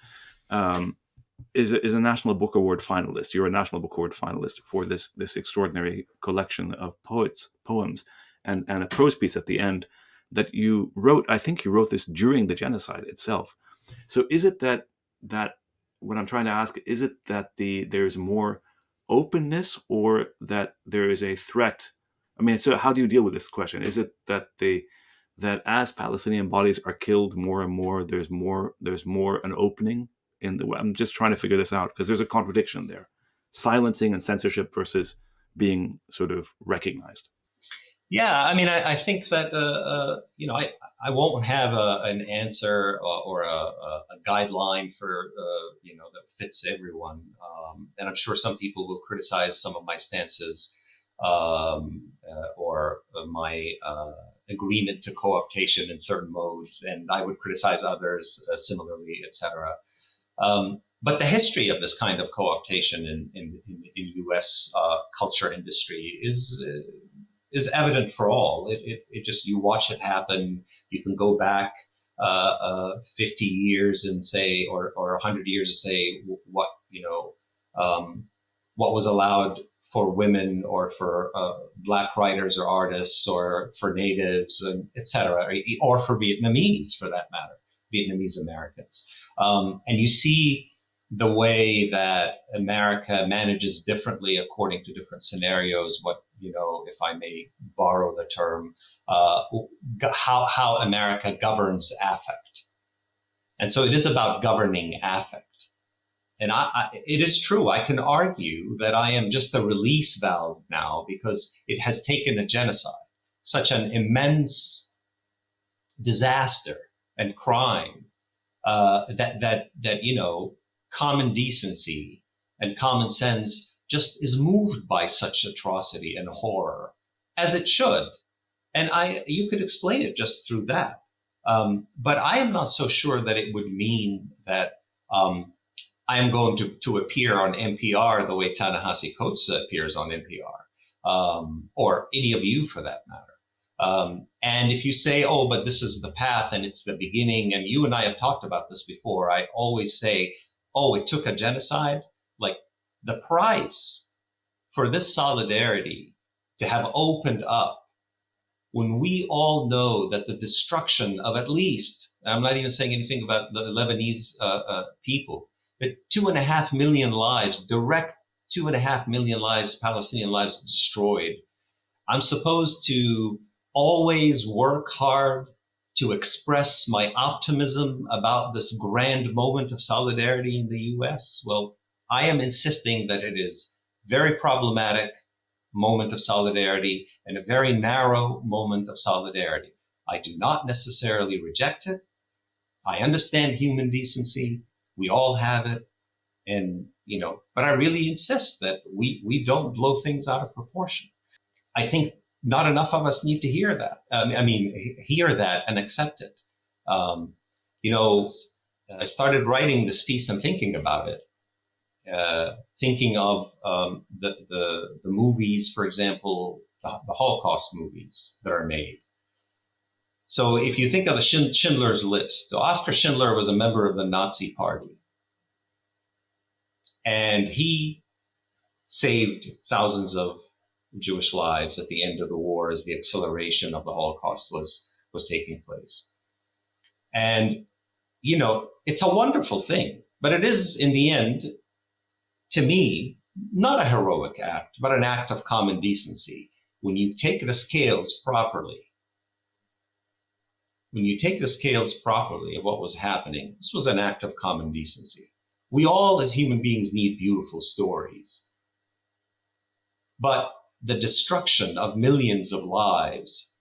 is a National Book Award finalist. You're a National Book Award finalist for this extraordinary collection of poems, and a prose piece at the end that you wrote. I think you wrote this during the genocide itself. So is it that what I'm trying to ask, is it that there's more openness, or that there is a threat? I mean, so how do you deal with this question? Is it that as Palestinian bodies are killed more and more, there's more an opening in the web? I'm just trying to figure this out, because there's a contradiction there: silencing and censorship versus being sort of recognized. Yeah, I mean, I think that I won't have an answer or a guideline for that fits everyone, and I'm sure some people will criticize some of my stances or my agreement to co-optation in certain modes, and I would criticize others similarly, etc. But the history of this kind of co-optation in U.S. culture industry is evident for all. It just, you watch it happen. You can go back 50 years and say, or 100 years and say what was allowed for women, or for Black writers or artists, or for natives, and etc., or for Vietnamese, for that matter, Vietnamese Americans. And you see the way that America manages differently according to different scenarios, if I may borrow the term, how America governs affect. And so it is about governing affect. And it is true, I can argue that I am just a release valve now, because it has taken a genocide, such an immense disaster and crime, that common decency and common sense just is moved by such atrocity and horror, as it should. And you could explain it just through that. But I am not so sure that it would mean that I am going to appear on NPR the way Ta-Nehisi Coates appears on NPR, or any of you for that matter. And if you say, oh, but this is the path and it's the beginning, and you and I have talked about this before, I always say, oh, it took a genocide. Like, the price for this solidarity to have opened up, when we all know that the destruction of at least I'm not even saying anything about the Lebanese people, but 2.5 million lives, direct 2.5 million lives, Palestinian lives destroyed. I'm supposed to always work hard to express my optimism about this grand moment of solidarity in the US. Well, I am insisting that it is very problematic moment of solidarity and a very narrow moment of solidarity. I do not necessarily reject it. I understand human decency. We all have it. And, but I really insist that we don't blow things out of proportion. I think not enough of us need to hear that. Hear that and accept it. I started writing this piece and thinking about it, thinking of the movies, for example, the Holocaust movies that are made. So if you think of the Schindler's List, Oskar Schindler was a member of the Nazi Party. And he saved thousands of Jewish lives at the end of the war as the acceleration of the Holocaust was taking place. And, it's a wonderful thing, but it is, in the end, to me, not a heroic act, but an act of common decency. When you take the scales properly, of what was happening, this was an act of common decency. We all, as human beings, need beautiful stories. But the destruction of millions of lives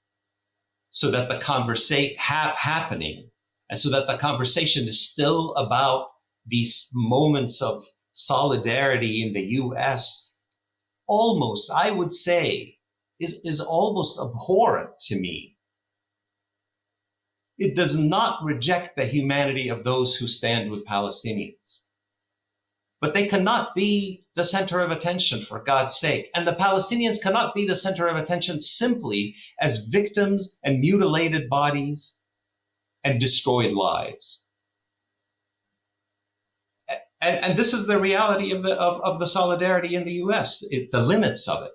so that the conversation happening, and so that the conversation is still about these moments of solidarity in the US, almost, I would say, is almost abhorrent to me. It does not reject the humanity of those who stand with Palestinians. But they cannot be the center of attention, for God's sake. And the Palestinians cannot be the center of attention simply as victims and mutilated bodies and destroyed lives. And this is the reality of the solidarity in the US, the limits of it.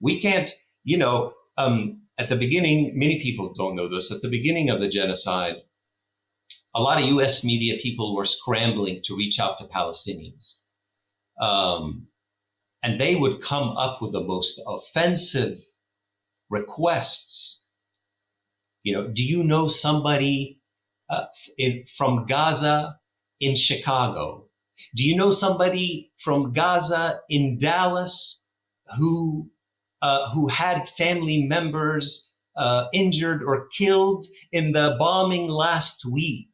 We can't, at the beginning, many people don't know this, at the beginning of the genocide, a lot of US media people were scrambling to reach out to Palestinians. And they would come up with the most offensive requests. Do you know somebody from Gaza in Chicago? Do you know somebody from Gaza in Dallas who had family members injured or killed in the bombing last week?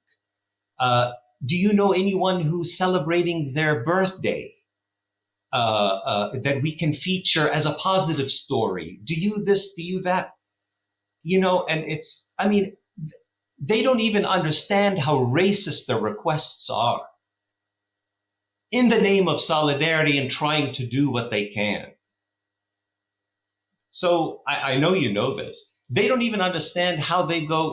Do you know anyone who's celebrating their birthday that we can feature as a positive story? Do you this, do you that? And they don't even understand how racist the requests are in the name of solidarity and trying to do what they can. So I know you know this. They don't even understand how they go.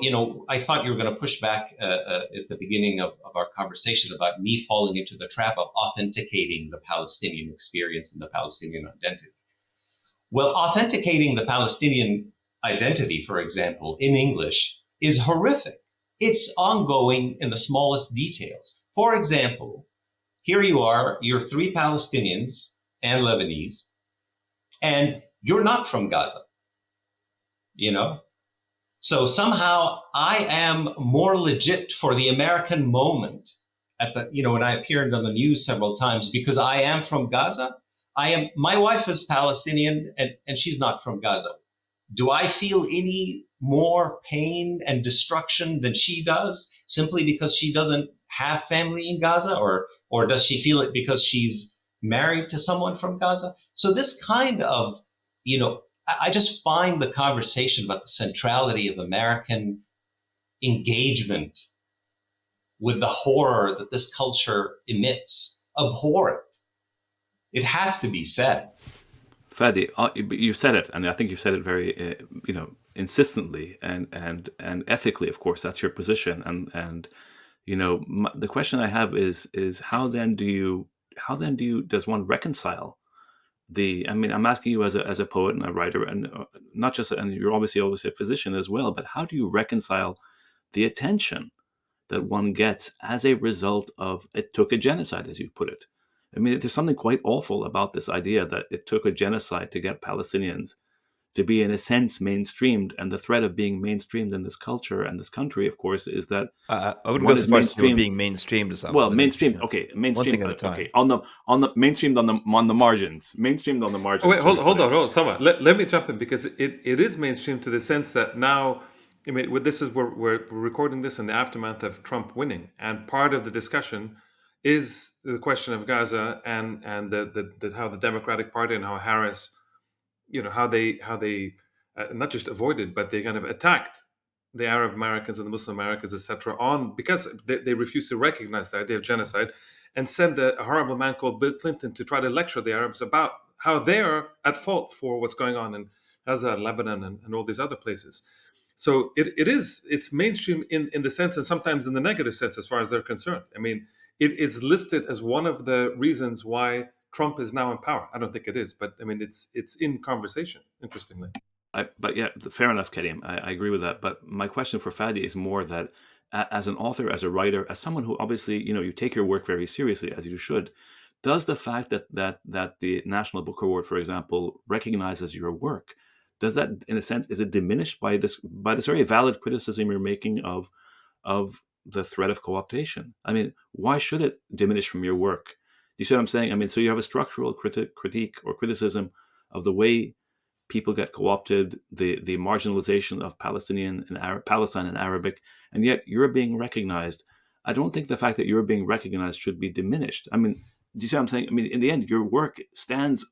I thought you were going to push back at the beginning of our conversation about me falling into the trap of authenticating the Palestinian experience and the Palestinian identity. Well, authenticating the Palestinian identity, for example, in English is horrific. It's ongoing in the smallest details. For example, here you are, you're 3 Palestinians and Lebanese, and you're not from Gaza. So somehow I am more legit for the American moment when I appeared on the news several times because I am from Gaza. My wife is Palestinian and she's not from Gaza. Do I feel any more pain and destruction than she does simply because she doesn't have family in Gaza, or does she feel it because she's married to someone from Gaza? So this kind of, I just find the conversation about the centrality of American engagement with the horror that this culture emits abhorrent. It has to be said. Fady, you've said it, and I think you've said it very, insistently and ethically. Of course, that's your position. And the question I have is how then does one reconcile I'm asking you as a poet and a writer, and not just, and you're obviously a physician as well, but how do you reconcile the attention that one gets as a result of it took a genocide, as you put it. I mean, there's something quite awful about this idea that it took a genocide to get Palestinians to be, in a sense, mainstreamed. And the threat of being mainstreamed in this culture and this country, of course, is that I wouldn't go as far as being mainstreamed as well, mainstreamed. Okay, mainstreamed. One thing at a time. Okay, on the mainstreamed on the margins. Mainstreamed on the margins. Oh, wait, hold on, Sama. Let me jump in, because it is mainstream to the sense that now, I mean, we're recording this in the aftermath of Trump winning, and part of the discussion is the question of Gaza and the how the Democratic Party and how Harris, how they not just avoided, but they kind of attacked the Arab Americans and the Muslim Americans, etc., because they refused to recognize the idea of genocide, and sent a horrible man called Bill Clinton to try to lecture the Arabs about how they're at fault for what's going on in Gaza, Lebanon, and all these other places. So it's mainstream in the sense, and sometimes in the negative sense, as far as they're concerned. I mean, it is listed as one of the reasons why Trump is now in power. I don't think it is, but I mean, it's in conversation, interestingly. But yeah, fair enough, Karim. I agree with that. But my question for Fady is more that as an author, as a writer, as someone who obviously, you take your work very seriously, as you should, does the fact that the National Book Award, for example, recognizes your work, does that, in a sense, is it diminished by this very valid criticism you're making of the threat of co-optation? I mean, why should it diminish from your work? Do you see what I'm saying? I mean, so you have a structural critique or criticism of the way people get co-opted, the marginalization of Palestine and Arabic, and yet you're being recognized. I don't think the fact that you're being recognized should be diminished. I mean, do you see what I'm saying? I mean, in the end, your work stands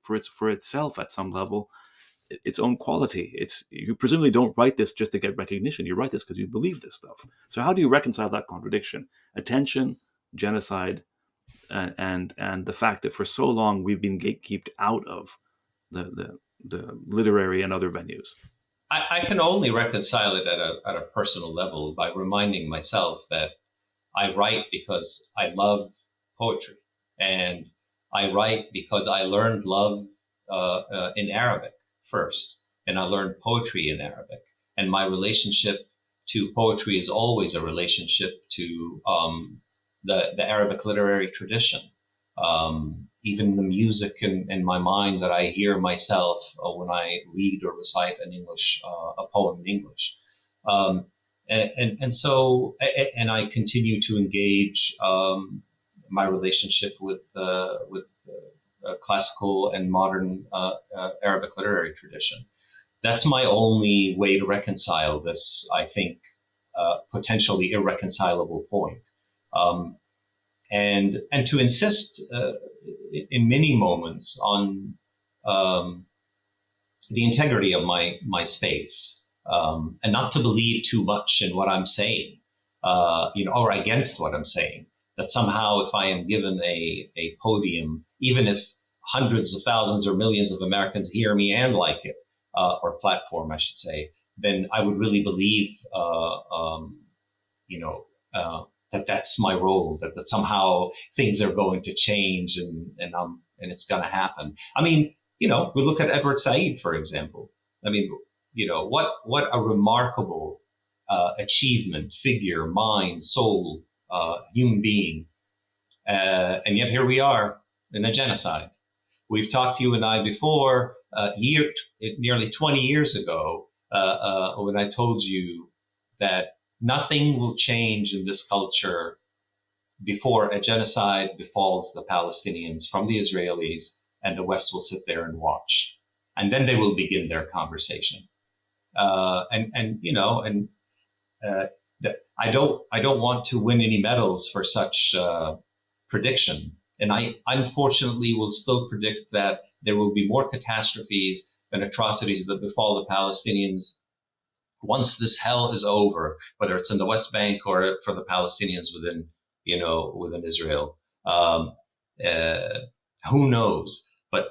for itself at some level, its own quality. You presumably don't write this just to get recognition. You write this because you believe this stuff. So how do you reconcile that contradiction? Attention, genocide, and the fact that for so long we've been gatekeeped out of the literary and other venues. I can only reconcile it at a personal level by reminding myself that I write because I love poetry, and I write because I learned love in Arabic first, and I learned poetry in Arabic, and my relationship to poetry is always a relationship to the Arabic literary tradition. Even the music in my mind that I hear myself when I read or recite a poem in English. So I continue to engage my relationship with classical and modern Arabic literary tradition. That's my only way to reconcile this, I think, potentially irreconcilable point. And to insist in many moments on the integrity of my space, and not to believe too much in what I'm saying, or against what I'm saying. That somehow, if I am given a podium, even if hundreds of thousands or millions of Americans hear me and like it, or platform, I should say, then I would really believe, that's my role, that somehow things are going to change and it's going to happen. I mean, we look at Edward Said, for example. I mean, what a remarkable achievement, figure, mind, soul, human being. And yet here we are in a genocide. We've talked to you and I before, nearly 20 years ago, when I told you that nothing will change in this culture before a genocide befalls the Palestinians from the Israelis, and the West will sit there and watch. And then they will begin their conversation. I don't want to win any medals for such prediction. And I unfortunately will still predict that there will be more catastrophes and atrocities that befall the Palestinians once this hell is over, whether it's in the West Bank or for the Palestinians within Israel. Who knows? But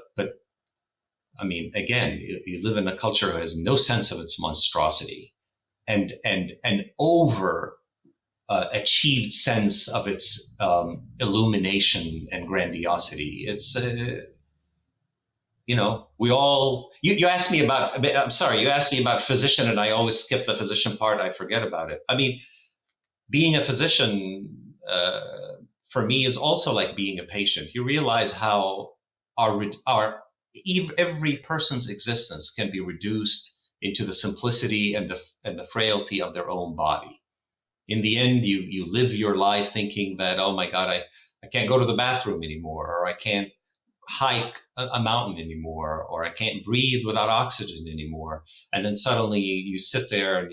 I mean, again, you live in a culture who has no sense of its monstrosity and over achieved sense of its illumination and grandiosity. It's we all, you asked me about, I'm sorry, you asked me about physician, and I always skip the physician part. I forget about it. I mean, being a physician, for me, is also like being a patient. You realize how every person's existence can be reduced into the simplicity and the frailty of their own body. In the end, you live your life thinking that, oh my God, I can't go to the bathroom anymore, or I can't hike a mountain anymore, or I can't breathe without oxygen anymore. And then suddenly you sit there and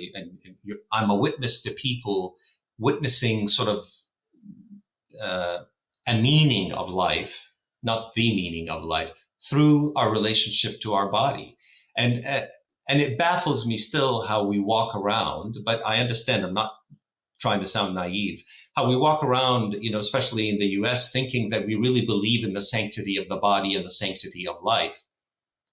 I'm a witness to people witnessing sort of a meaning of life, not the meaning of life, through our relationship to our body. And it baffles me still how we walk around, but I understand, I'm not trying to sound naive, how we walk around, especially in the US, thinking that we really believe in the sanctity of the body and the sanctity of life,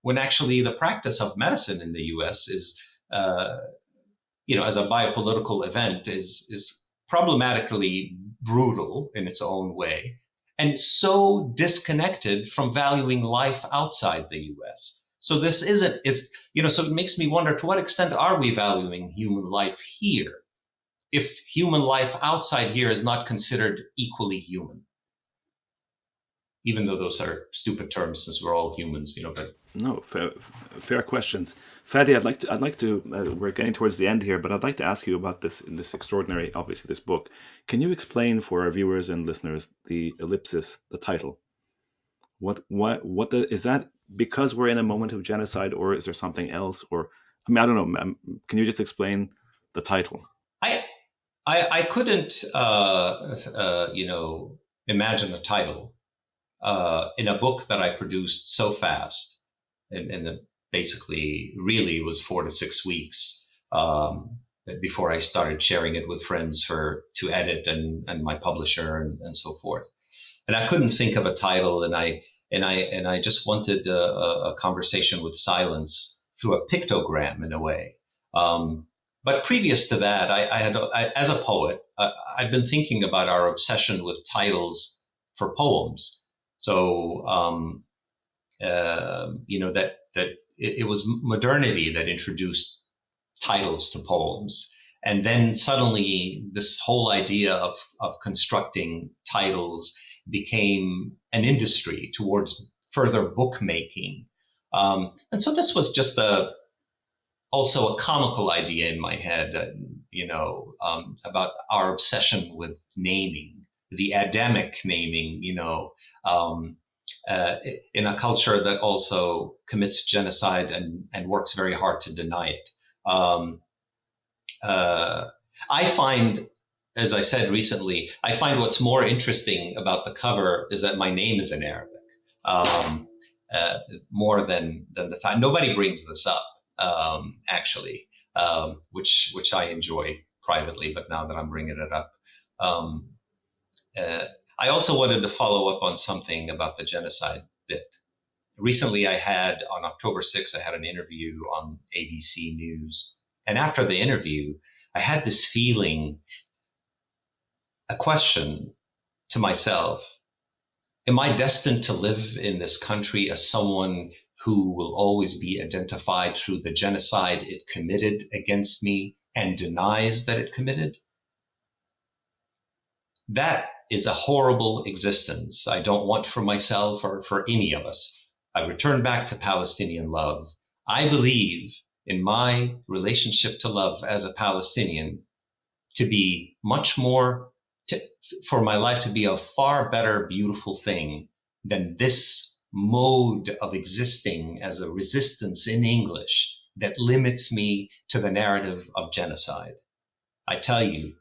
when actually the practice of medicine in the US is, as a biopolitical event, is problematically brutal in its own way, and so disconnected from valuing life outside the US. So this so it makes me wonder, to what extent are we valuing human life here, if human life outside here is not considered equally human? Even though those are stupid terms, since we're all humans, but no, fair questions. Fady, I'd like to we're getting towards the end here, but I'd like to ask you about this extraordinary, obviously, this book. Can you explain for our viewers and listeners the ellipsis, the title? Is that because we're in a moment of genocide, or is there something else? Or, I don't know. Can you just explain the title? I couldn't, imagine a title in a book that I produced so fast, and basically really was 4 to 6 weeks before I started sharing it with friends to edit and my publisher and so forth. And I couldn't think of a title, and I just wanted a conversation with silence through a pictogram, in a way. But previous to that, I as a poet, I've been thinking about our obsession with titles for poems. So, that it was modernity that introduced titles to poems. And then suddenly this whole idea of constructing titles became an industry towards further bookmaking. And so this was just also a comical idea in my head, about our obsession with naming, the Adamic naming, in a culture that also commits genocide and works very hard to deny it. I find, as I said recently, I find what's more interesting about the cover is that my name is in Arabic, more than the fact. Nobody brings this up, actually, which I enjoy privately, but now that I'm bringing it up, I also wanted to follow up on something about the genocide bit. Recently, on October 6th, I had an interview on ABC News. And after the interview, I had this feeling, a question to myself: am I destined to live in this country as someone who will always be identified through the genocide it committed against me and denies that it committed? That is a horrible existence I don't want for myself or for any of us. I return back to Palestinian love. I believe in my relationship to love as a Palestinian to be much more, for my life to be a far better, beautiful thing than this mode of existing as a resistance in English that limits me to the narrative of genocide. I tell you,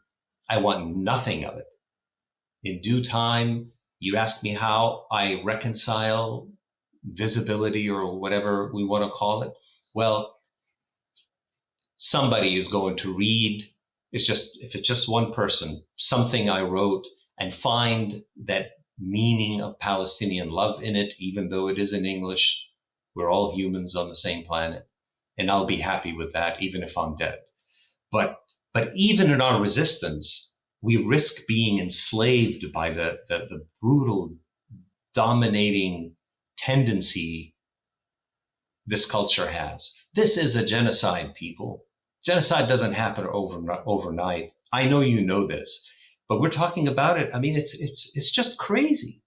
I want nothing of it. In due time, you ask me how I reconcile visibility, or whatever we want to call it. Well, somebody is going to read, if it's just one person, something I wrote, and find that meaning of Palestinian love in it, even though it is in English. We're all humans on the same planet, and I'll be happy with that, even if I'm dead. But even in our resistance, we risk being enslaved by the brutal, dominating tendency this culture has. This is a genocide, people. Genocide doesn't happen overnight. I know you know this, but we're talking about it. I mean, it's just crazy.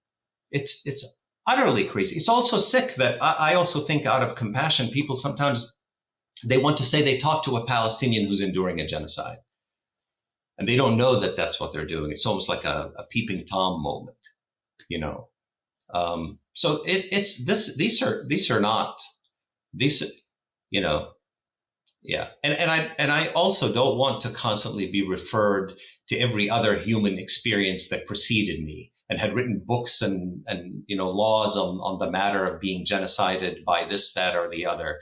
It's utterly crazy. It's also sick that I also think, out of compassion, people sometimes, they want to say they talk to a Palestinian who's enduring a genocide, and they don't know that that's what they're doing. It's almost like a peeping Tom moment, you know. So it's this. These are not these, you know. Yeah, and I also don't want to constantly be referred to every other human experience that preceded me and had written books and laws on the matter of being genocided by this, that, or the other.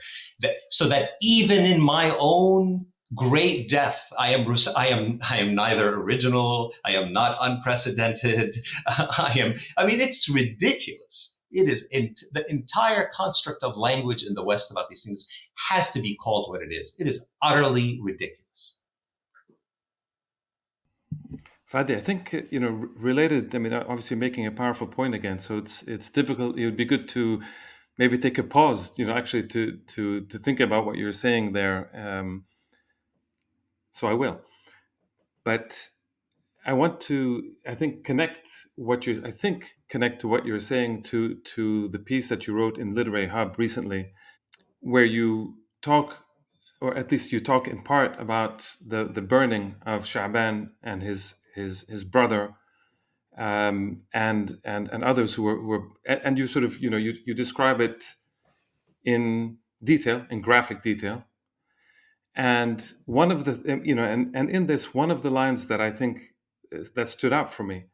So that even in my own great death, I am neither original, I am not unprecedented. I mean, it's ridiculous. It is the entire construct of language in the West about these things has to be called what it is. It is utterly ridiculous. Fady, I think, related, I mean, obviously making a powerful point again, so it's difficult. It would be good to maybe take a pause, actually to think about what you're saying there. So I will. But I want to, connect to what you're saying to the piece that you wrote in Literary Hub recently, where you talk, or at least you talk in part, about the burning of Sha'ban and his brother, and others who were, and you sort of, you describe it in detail, in graphic detail. And one of the, and in this, one of the lines that I think that stood out for me,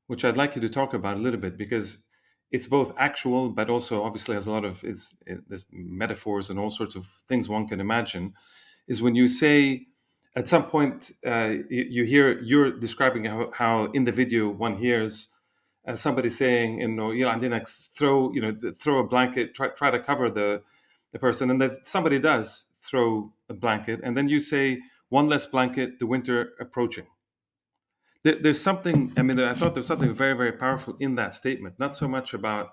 which I'd like you to talk about a little bit, because it's both actual, but also obviously has a lot of there's metaphors and all sorts of things one can imagine, is when you say, at some point, you're describing how in the video one hears somebody saying, throw a blanket, try to cover the person, and that somebody does throw a blanket, and then you say, one less blanket, the winter approaching. There's something, I thought there's something very, very powerful in that statement, not so much about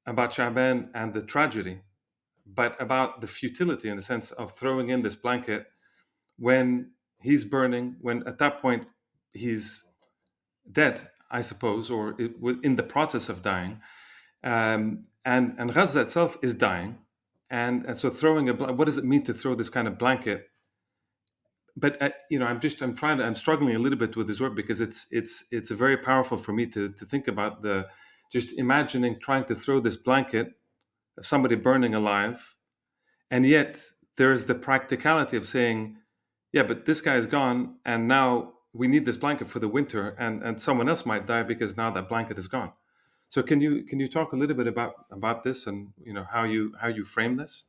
Sha'ban and the tragedy, but about the futility, in a sense, of throwing in this blanket when he's burning, when at that point he's dead, I suppose, or in the process of dying. And Gaza itself is dying. And so throwing what does it mean to throw this kind of blanket? But I'm struggling a little bit with this word, because it's very powerful for me to think about just imagining trying to throw this blanket of somebody burning alive, and yet there is the practicality of saying, yeah, but this guy is gone, and now we need this blanket for the winter, and someone else might die because now that blanket is gone. So can you talk a little bit about this, and how you frame this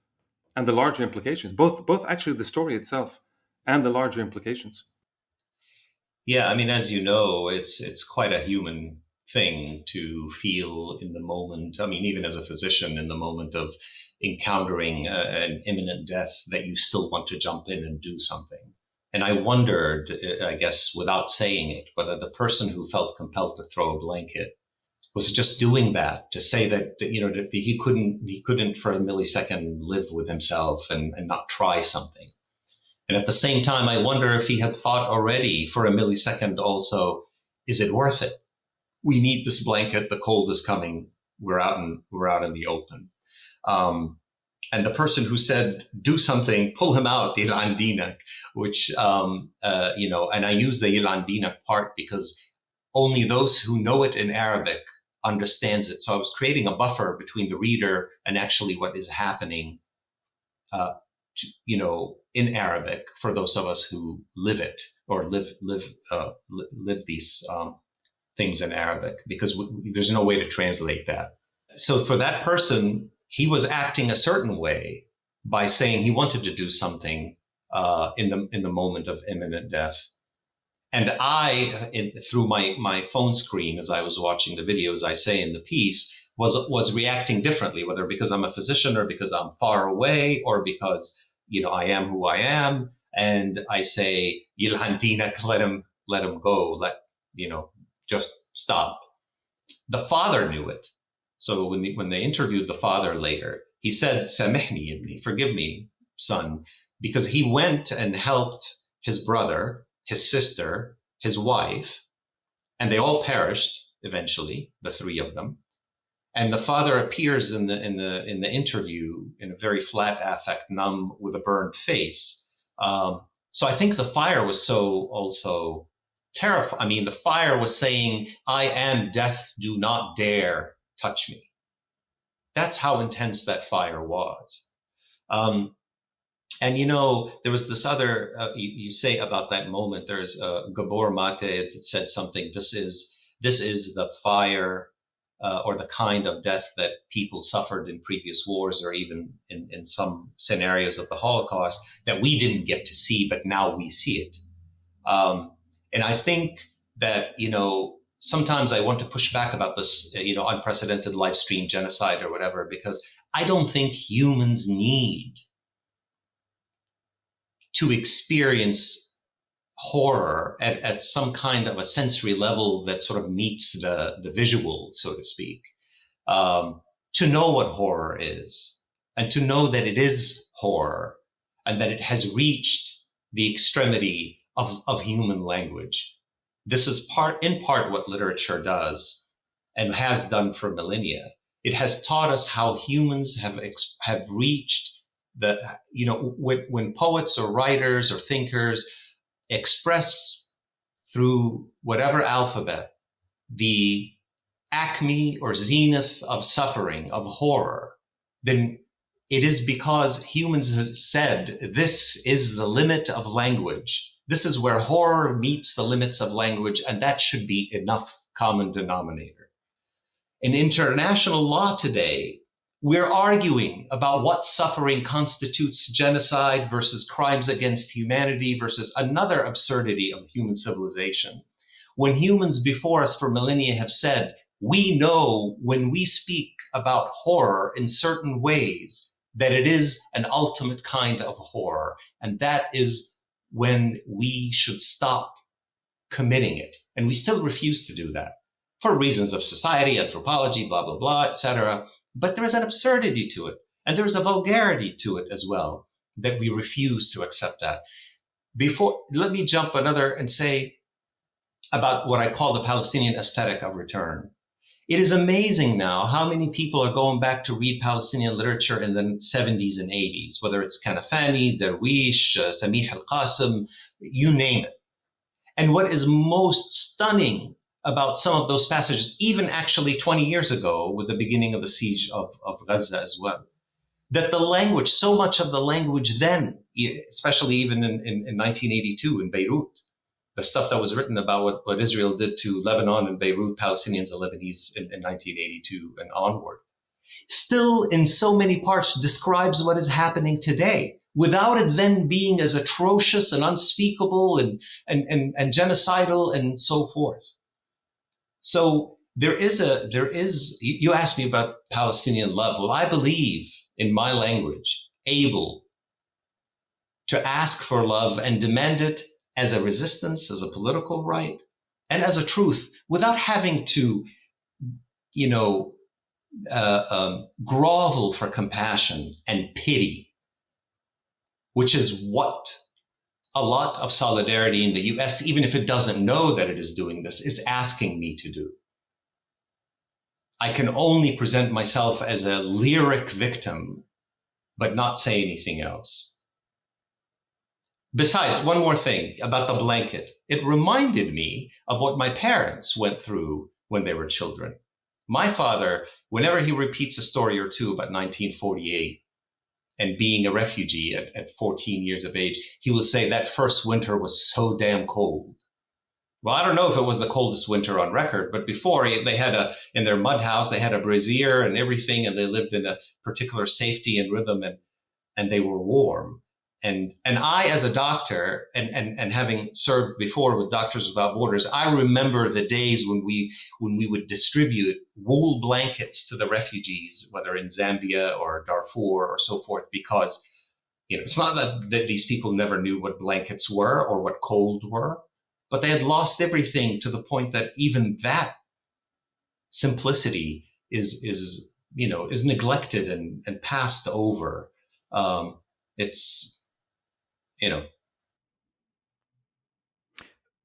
and the larger implications, both actually the story itself and the larger implications? Yeah, I mean, as you know, it's quite a human thing to feel in the moment. I mean, even as a physician, in the moment of encountering an imminent death, that you still want to jump in and do something. And I wondered, I guess, without saying it, whether the person who felt compelled to throw a blanket was just doing that to say that he couldn't for a millisecond live with himself and not try something. And at the same time, I wonder if he had thought already for a millisecond also, is it worth it? We need this blanket. The cold is coming. We're out in the open. And the person who said, do something, pull him out, the Yilan Dinak, which, and I use the Yilan Dinak part because only those who know it in Arabic understands it. So I was creating a buffer between the reader and actually what is happening, in Arabic, for those of us who live it or live these things in Arabic, because there's no way to translate that. So for that person, he was acting a certain way by saying he wanted to do something in the moment of imminent death. And I, through my phone screen, as I was watching the video, as I say in the piece, was reacting differently, whether because I'm a physician or because I'm far away or because I am who I am. And I say, Yilan Dinak, let him go, just stop. The father knew it. So when they interviewed the father later, He said, "Samihni ibni, forgive me, son," because he went and helped his brother, his sister, his wife, and they all perished eventually, the three of them. And the father appears in the interview in a very flat affect, numb, with a burned face. So I think the fire was so also terrifying. I mean, the fire was saying, "I am death, do not dare touch me." That's how intense that fire was. And there was this other, you say about that moment, there's Gabor Mate that said something, this is the fire or the kind of death that people suffered in previous wars, or even in some scenarios of the Holocaust, that we didn't get to see, but now we see it. And I think that, sometimes I want to push back about this, unprecedented live stream genocide or whatever, because I don't think humans need to experience horror at some kind of a sensory level that sort of meets the visual, so to speak, to know what horror is, and to know that it is horror, and that it has reached the extremity of human language. This is in part what literature does and has done for millennia. It has taught us how humans have reached when poets or writers or thinkers express through whatever alphabet the acme or zenith of suffering, of horror, then it is because humans have said, this is the limit of language. This is where horror meets the limits of language, and that should be enough common denominator. In international law today, we're arguing about what suffering constitutes genocide versus crimes against humanity versus another absurdity of human civilization. When humans before us for millennia have said, we know when we speak about horror in certain ways that it is an ultimate kind of horror, and that is when we should stop committing it. And we still refuse to do that for reasons of society, anthropology, blah, blah, blah, etc. But there is an absurdity to it, and there is a vulgarity to it as well, that we refuse to accept that. Let me jump another and say about what I call the Palestinian aesthetic of return. It is amazing now how many people are going back to read Palestinian literature in the 70s and 80s, whether it's Kanafani, Darwish, Samih al-Qasim, you name it. And what is most stunning about some of those passages, even actually 20 years ago with the beginning of the siege of Gaza as well, that the language, so much of the language then, especially even in 1982 in Beirut, the stuff that was written about what Israel did to Lebanon and Beirut, Palestinians and Lebanese in 1982 and onward, still in so many parts describes what is happening today, without it then being as atrocious and unspeakable and genocidal and so forth. So there is, you asked me about Palestinian love. Well, I believe in my language, able to ask for love and demand it as a resistance, as a political right, and as a truth, without having to, grovel for compassion and pity, which is what a lot of solidarity in the US, even if it doesn't know that it is doing this, is asking me to do. I can only present myself as a lyric victim, but not say anything else. Besides, one more thing about the blanket. It reminded me of what my parents went through when they were children. My father, whenever he repeats a story or two about 1948 and being a refugee at 14 years of age, he will say that first winter was so damn cold. Well, I don't know if it was the coldest winter on record, but before they had in their mud house, they had a brazier and everything, and they lived in a particular safety and rhythm, and they were warm. And I, as a doctor, and having served before with Doctors Without Borders, I remember the days when we would distribute wool blankets to the refugees, whether in Zambia or Darfur or so forth, because it's not that these people never knew what blankets were or what cold were, but they had lost everything to the point that even that simplicity is is neglected and passed over. It's,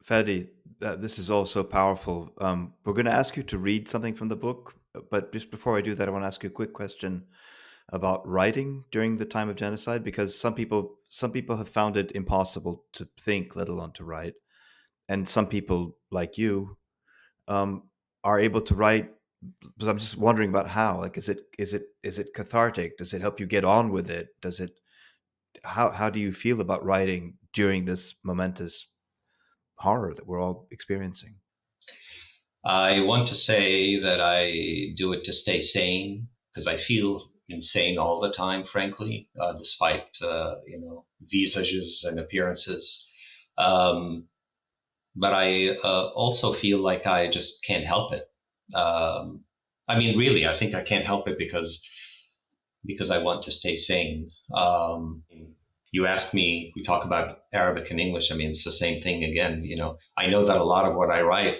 Fady, this is all so powerful. We're going to ask you to read something from the book, but just before I do that, I want to ask you a quick question about writing during the time of genocide, because some people have found it impossible to think, let alone to write, and some people like you are able to write. But I'm just wondering about how. Like, is it cathartic? Does it help you get on with it? Does it? How do you feel about writing during this momentous horror that we're all experiencing? I want to say that I do it to stay sane, because I feel insane all the time, frankly, despite visages and appearances. But I also feel like I just can't help it. Really, I think I can't help it because I want to stay sane. You ask me, we talk about Arabic and English. It's the same thing again. I know that a lot of what I write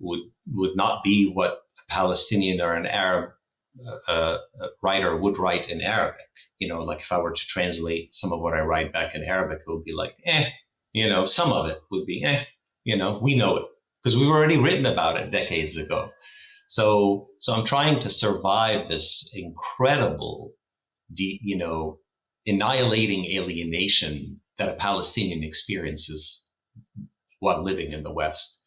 would not be what a Palestinian or an Arab writer would write in Arabic. Like if I were to translate some of what I write back in Arabic, it would be like, some of it would be, we know it because we've already written about it decades ago. So I'm trying to survive this incredible, annihilating alienation that a Palestinian experiences while living in the West.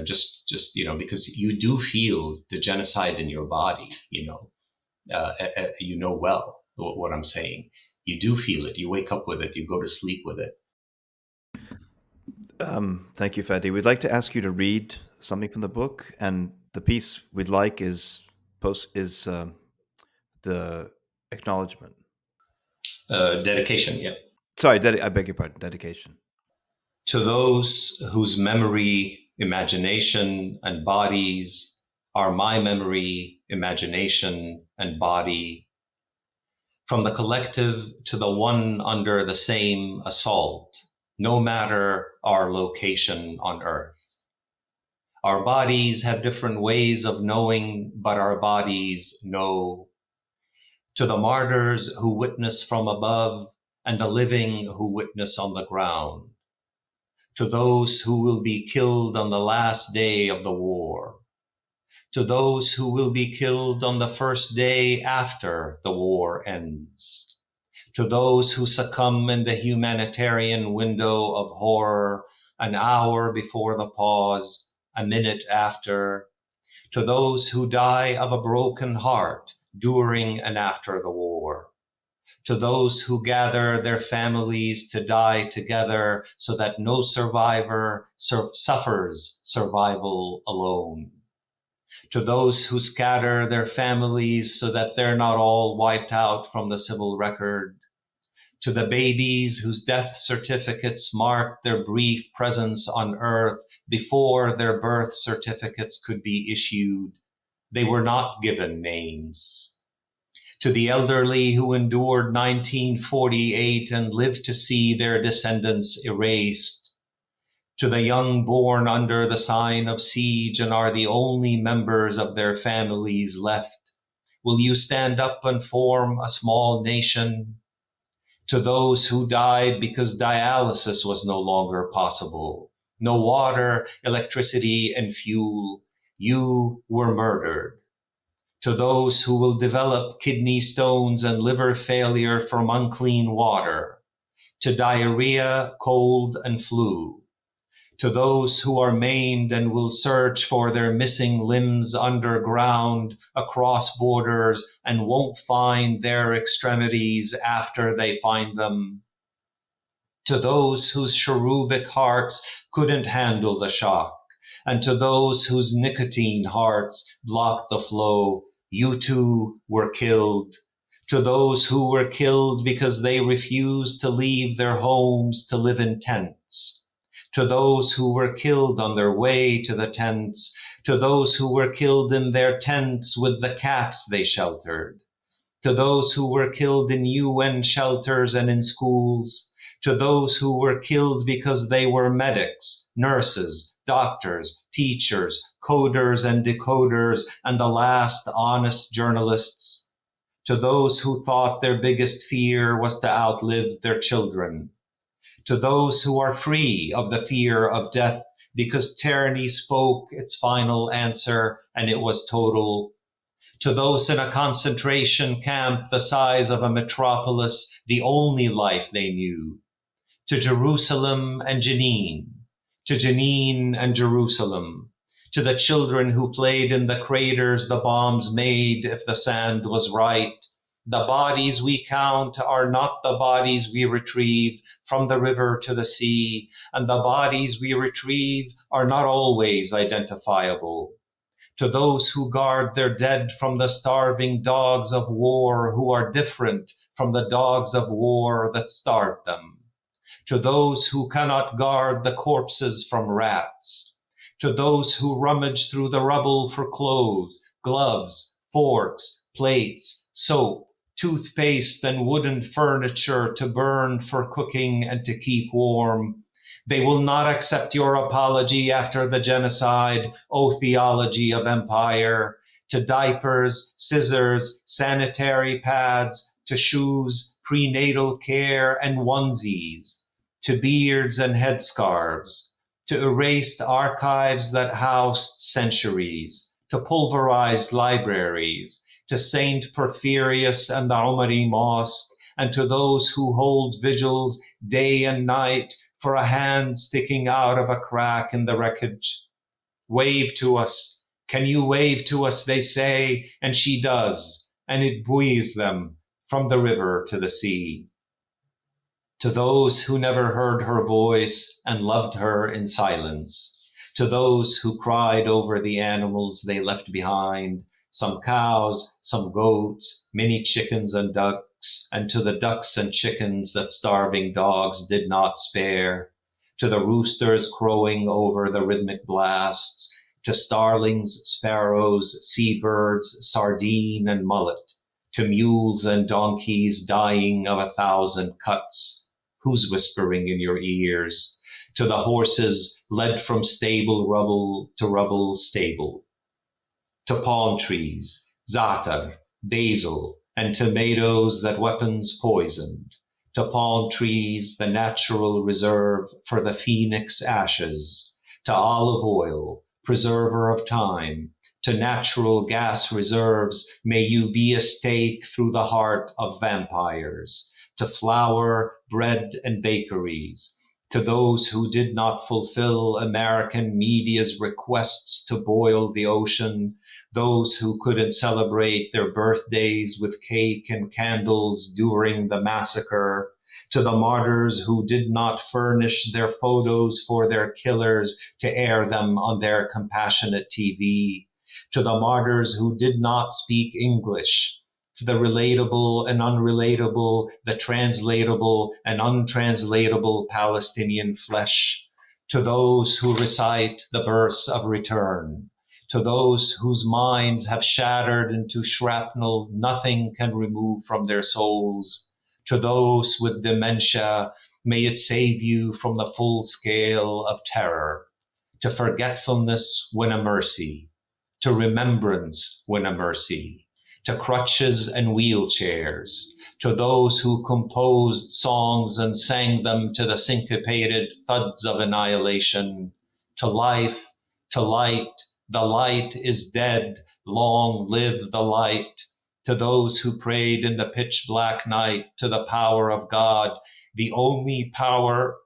Just because you do feel the genocide in your body, well what I'm saying. You do feel it. You wake up with it. You go to sleep with it. Thank you, Fady. We'd like to ask you to read something from the book, and the piece we'd like is the acknowledgement. Dedication, yeah. Sorry, I beg your pardon. Dedication. To those whose memory, imagination, and bodies are my memory, imagination, and body, from the collective to the one under the same assault, no matter our location on earth. Our bodies have different ways of knowing, but our bodies know. To the martyrs who witness from above and the living who witness on the ground. To those who will be killed on the last day of the war. To those who will be killed on the first day after the war ends. To those who succumb in the humanitarian window of horror, an hour before the pause, a minute after. To those who die of a broken heart during and after the war. To those who gather their families to die together so that no survivor suffers survival alone. To those who scatter their families so that they're not all wiped out from the civil record. To the babies whose death certificates marked their brief presence on earth before their birth certificates could be issued. They were not given names. To the elderly who endured 1948 and lived to see their descendants erased. To the young born under the sign of siege and are the only members of their families left. Will you stand up and form a small nation? To those who died because dialysis was no longer possible, no water, electricity, and fuel, you were murdered. To those who will develop kidney stones and liver failure from unclean water, to diarrhea, cold, and flu. To those who are maimed and will search for their missing limbs underground, across borders, and won't find their extremities after they find them. To those whose cherubic hearts couldn't handle the shock, and to those whose nicotine hearts blocked the flow, you too were killed. To those who were killed because they refused to leave their homes to live in tents. To those who were killed on their way to the tents, to those who were killed in their tents with the cats they sheltered, to those who were killed in UN shelters and in schools, to those who were killed because they were medics, nurses, doctors, teachers, coders and decoders, and the last honest journalists. To those who thought their biggest fear was to outlive their children. To those who are free of the fear of death because tyranny spoke its final answer and it was total. To those in a concentration camp the size of a metropolis, the only life they knew. To Jerusalem and Jenin, to Jenin and Jerusalem, to the children who played in the craters the bombs made if the sand was right. The bodies we count are not the bodies we retrieve from the river to the sea, and the bodies we retrieve are not always identifiable. To those who guard their dead from the starving dogs of war who are different from the dogs of war that starved them. To those who cannot guard the corpses from rats. To those who rummage through the rubble for clothes, gloves, forks, plates, soap, toothpaste, and wooden furniture to burn for cooking and to keep warm. They will not accept your apology after the genocide, O theology of empire. To diapers, scissors, sanitary pads, to shoes, prenatal care, and onesies. To beards and headscarves. To erased archives that housed centuries. To pulverized libraries. To Saint Porphyrius and the Umari Mosque, and to those who hold vigils day and night for a hand sticking out of a crack in the wreckage. Wave to us. Can you wave to us, they say, and she does, and it buoys them from the river to the sea. To those who never heard her voice and loved her in silence, to those who cried over the animals they left behind, some cows, some goats, many chickens and ducks, and to the ducks and chickens that starving dogs did not spare, to the roosters crowing over the rhythmic blasts, to starlings, sparrows, seabirds, sardine and mullet, to mules and donkeys dying of 1,000 cuts, who's whispering in your ears, to the horses led from stable rubble to rubble stable, to palm trees, za'atar, basil, and tomatoes that weapons poisoned, to palm trees, the natural reserve for the phoenix ashes, to olive oil, preserver of time, to natural gas reserves, may you be a stake through the heart of vampires, to flour, bread, and bakeries, to those who did not fulfill American media's requests to boil the ocean, those who couldn't celebrate their birthdays with cake and candles during the massacre, to the martyrs who did not furnish their photos for their killers to air them on their compassionate TV, to the martyrs who did not speak English, to the relatable and unrelatable, the translatable and untranslatable Palestinian flesh, to those who recite the verse of return, to those whose minds have shattered into shrapnel nothing can remove from their souls, to those with dementia, may it save you from the full scale of terror. To forgetfulness win a mercy, to remembrance win a mercy, to crutches and wheelchairs, to those who composed songs and sang them to the syncopated thuds of annihilation, to life, to light, the light is dead, long live the light, to those who prayed in the pitch black night to the power of God, the only power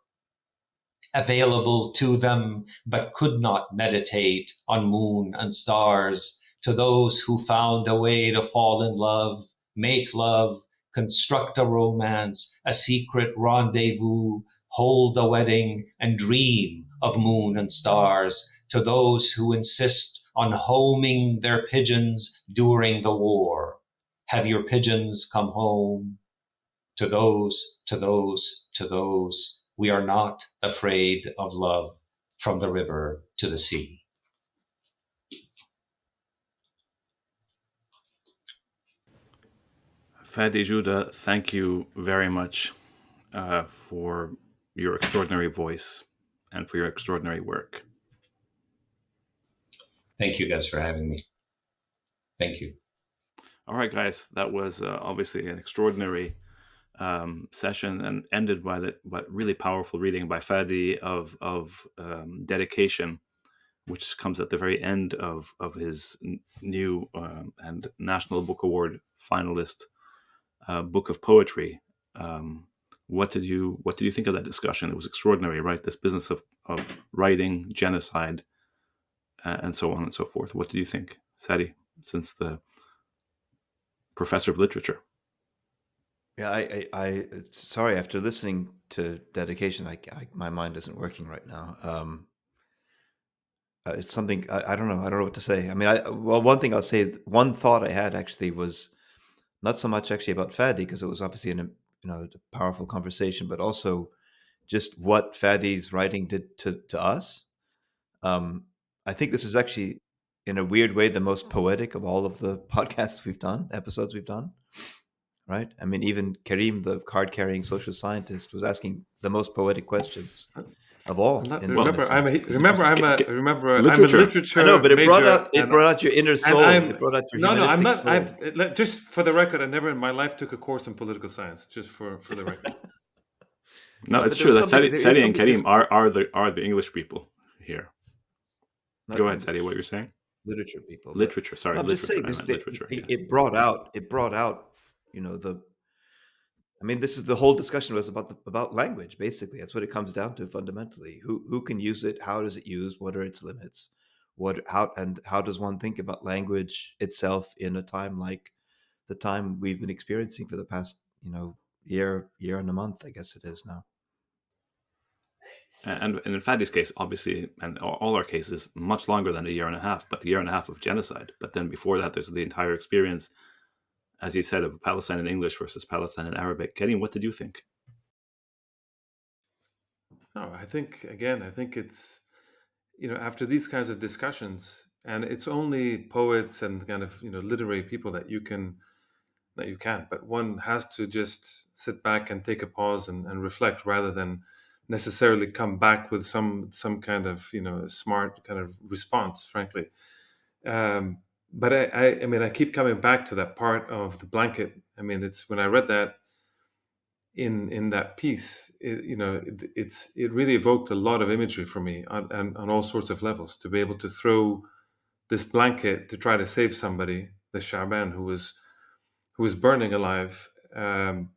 available to them, but could not meditate on moon and stars, to those who found a way to fall in love, make love, construct a romance, a secret rendezvous, hold a wedding, and dream of moon and stars, to those who insist on homing their pigeons during the war. Have your pigeons come home? To those, we are not afraid of love, from the river to the sea. Fady Joudah, thank you very much for your extraordinary voice and for your extraordinary work. Thank you guys for having me. Thank you. All right, guys, that was obviously an extraordinary session, and ended by that really powerful reading by Fady of dedication, which comes at the very end of his new and National Book Award finalist book of poetry. What did you think of that discussion? It was extraordinary, right? This business of writing, genocide, and so on and so forth. What do you think, Fady, since the professor of literature? Yeah, I sorry. After listening to dedication, my mind isn't working right now. It's something I don't know. I don't know what to say. I mean, one thing I'll say. One thought I had actually was not so much actually about Fady, because it was obviously a powerful conversation, but also just what Fady's writing did to us. I think this is actually, in a weird way, the most poetic of all of the episodes we've done. Right? I mean, even Karim, the card-carrying social scientist, was asking the most poetic questions of all. Remember, I'm a literature. I know, but it major, brought out your inner soul. It brought out your humanistic soul. Just for the record, I never in my life took a course in political science. Just for the record. No, it's true that Fady and Karim are the English people here. Go ahead, Fady. What you're saying? Literature people. Literature. Sorry, I'm literature. just saying, literature. It brought out. I mean, this is the whole discussion was about language. Basically, that's what it comes down to fundamentally. Who can use it? How does it used? What are its limits? How does one think about language itself in a time like the time we've been experiencing for the past year and a month? I guess it is now. And in Fady's case, obviously, and all our cases, much longer than a year and a half, but the year and a half of genocide. But then before that, there's the entire experience, as he said, of Palestine in English versus Palestine in Arabic. Karim, what did you think? No, I think it's, after these kinds of discussions, and it's only poets and kind of, literary people that you can, but one has to just sit back and take a pause and reflect, rather than necessarily come back with some kind of, smart kind of response, frankly. But I mean, I keep coming back to that part of the blanket. I mean, it's when I read that in that piece, it really evoked a lot of imagery for me on all sorts of levels. To be able to throw this blanket to try to save somebody, the Shaban who was burning alive, and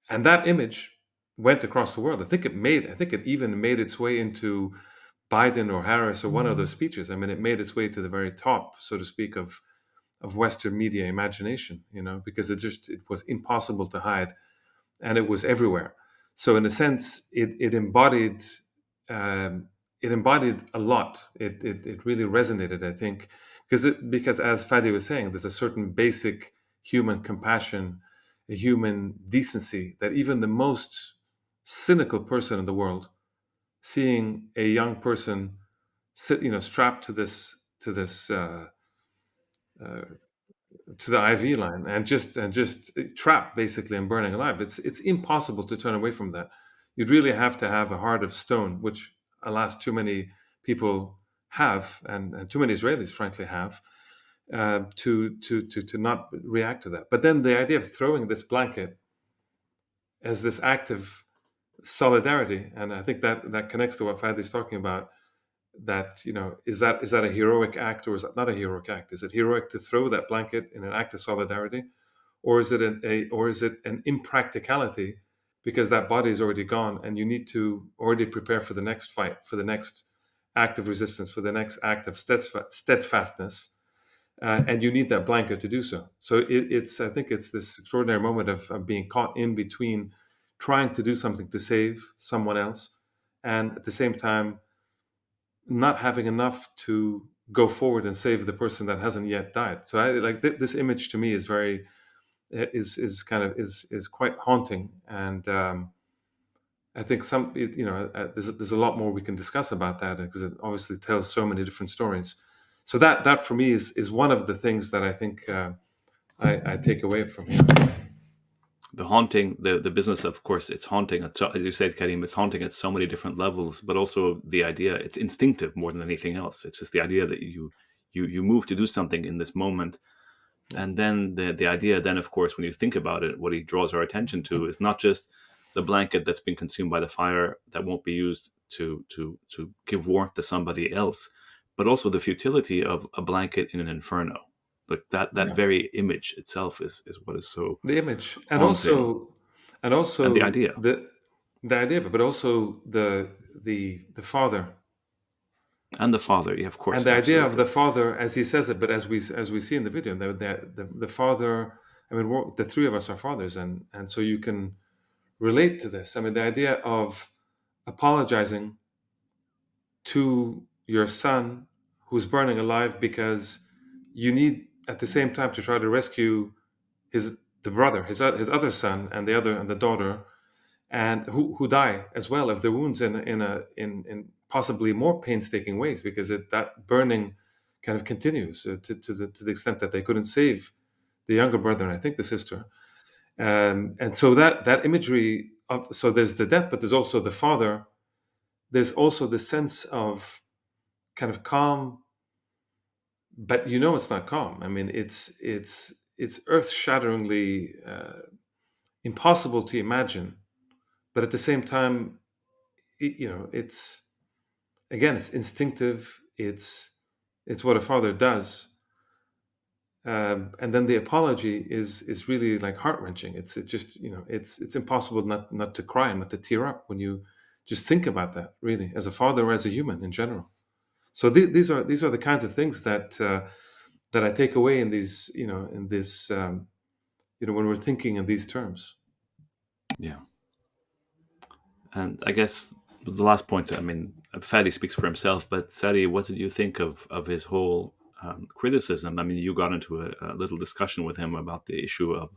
that image went across the world. I think it even made its way into Biden or Harris or one of those speeches. I mean, it made its way to the very top, so to speak, of Western media imagination, because it was impossible to hide, and it was everywhere. So in a sense, it embodied a lot. It really resonated, I think, because as Fady was saying, there's a certain basic human compassion, a human decency that even the most cynical person in the world, seeing a young person strapped to the IV line and just trapped basically and burning alive. It's impossible to turn away from that. You'd really have to have a heart of stone, which alas too many people have, and too many Israelis frankly have, to not react to that. But then the idea of throwing this blanket as this act of solidarity, and I think that connects to what Fady's talking about, that is that a heroic act, or is that not a heroic act? Is it heroic to throw that blanket in an act of solidarity, or is it an impracticality because that body is already gone and you need to already prepare for the next fight, for the next act of resistance, for the next act of steadfastness, and you need that blanket to do so. So I think it's this extraordinary moment of being caught in between trying to do something to save someone else, and at the same time not having enough to go forward and save the person that hasn't yet died. So I like this image to me is very is quite haunting, and I think there's a lot more we can discuss about that, because it obviously tells so many different stories. So that for me is one of the things that I think I take away from here. the haunting, the business, of course, it's haunting. As you said, Karim, it's haunting at so many different levels, but also the idea, it's instinctive more than anything else. It's just the idea that you move to do something in this moment. And then the idea then, of course, when you think about it, what he draws our attention to is not just the blanket that's been consumed by the fire that won't be used to give warmth to somebody else, but also the futility of a blanket in an inferno. Like that very image itself is what is so The image, haunting. and also And the idea. the idea of it, but also the father. And the father, yeah, of course. And the idea of absolutely. the father, as he says it, but as we see in the video, the father. I mean, the three of us are fathers, and so you can relate to this. I mean, the idea of apologizing to your son who's burning alive because you need at the same time to try to rescue the brother, his other son, and the daughter, and who die as well of their wounds in possibly more painstaking ways, because that burning kind of continues to the extent that they couldn't save the younger brother and I think the sister. And so that imagery of, so there's the death, but there's also the father. There's also the sense of kind of calm, but it's not calm. I mean, it's earth-shatteringly impossible to imagine, but at the same time, it's instinctive. It's what a father does. And then the apology is really like heart-wrenching. It's just it's impossible not to cry and not to tear up when you just think about that, really, as a father or as a human in general. So these are the kinds of things that I take away in these in this when we're thinking in these terms. Yeah. And I guess the last point, I mean, Fady speaks for himself, but Sadi, what did you think of his whole criticism? I mean, you got into a little discussion with him about the issue of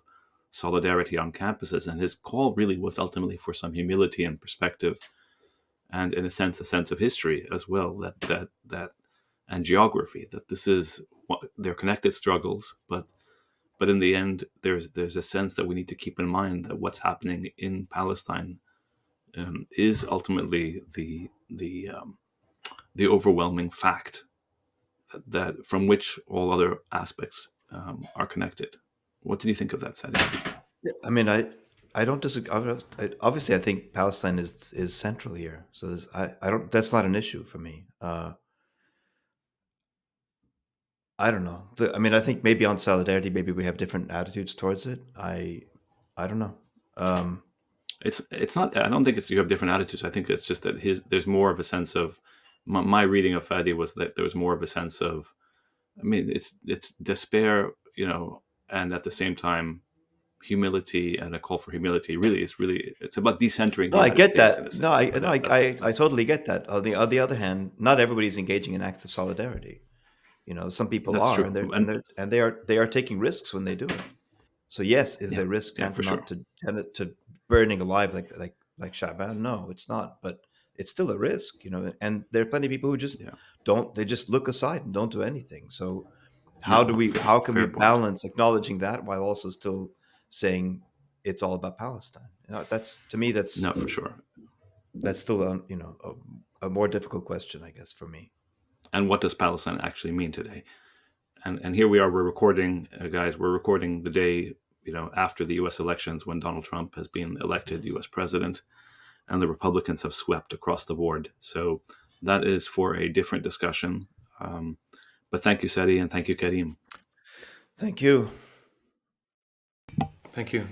solidarity on campuses, and his call really was ultimately for some humility and perspective, and in a sense of history as well, that and geography, that this is they're connected struggles, but in the end, there's a sense that we need to keep in mind that what's happening in Palestine is ultimately the overwhelming fact that from which all other aspects are connected. What did you think of that, Sadi? I mean, I don't disagree. Obviously, I think Palestine is central here. So I don't. That's not an issue for me. I don't know. I mean, I think maybe on solidarity, maybe we have different attitudes towards it. I don't know. It's not. I don't think it's you have different attitudes. I think it's just that there's more of a sense of my reading of Fadi was that there was more of a sense of. I mean, it's despair, and at the same time, humility and a call for humility. Really, it's about decentering the No, I United get States in a that. sense. No, I totally get that. On the other hand, not everybody's engaging in acts of solidarity. Some people That's are, true. and they are taking risks when they do it. So yes, is Yeah, there risk yeah, for sure. tantamount to burning alive like Shaban? No, it's not. But it's still a risk, And there are plenty of people who just don't. They just look aside and don't do anything. So how can we Fair point. balance acknowledging that while also still saying it's all about Palestine? That's to me. No, for sure. That's still a more difficult question, I guess, for me. And what does Palestine actually mean today? And here we are. We're recording, guys. We're recording the day after the U.S. elections, when Donald Trump has been elected U.S. president, and the Republicans have swept across the board. So that is for a different discussion. But thank you, Sadi, and thank you, Karim. Thank you. Thank you.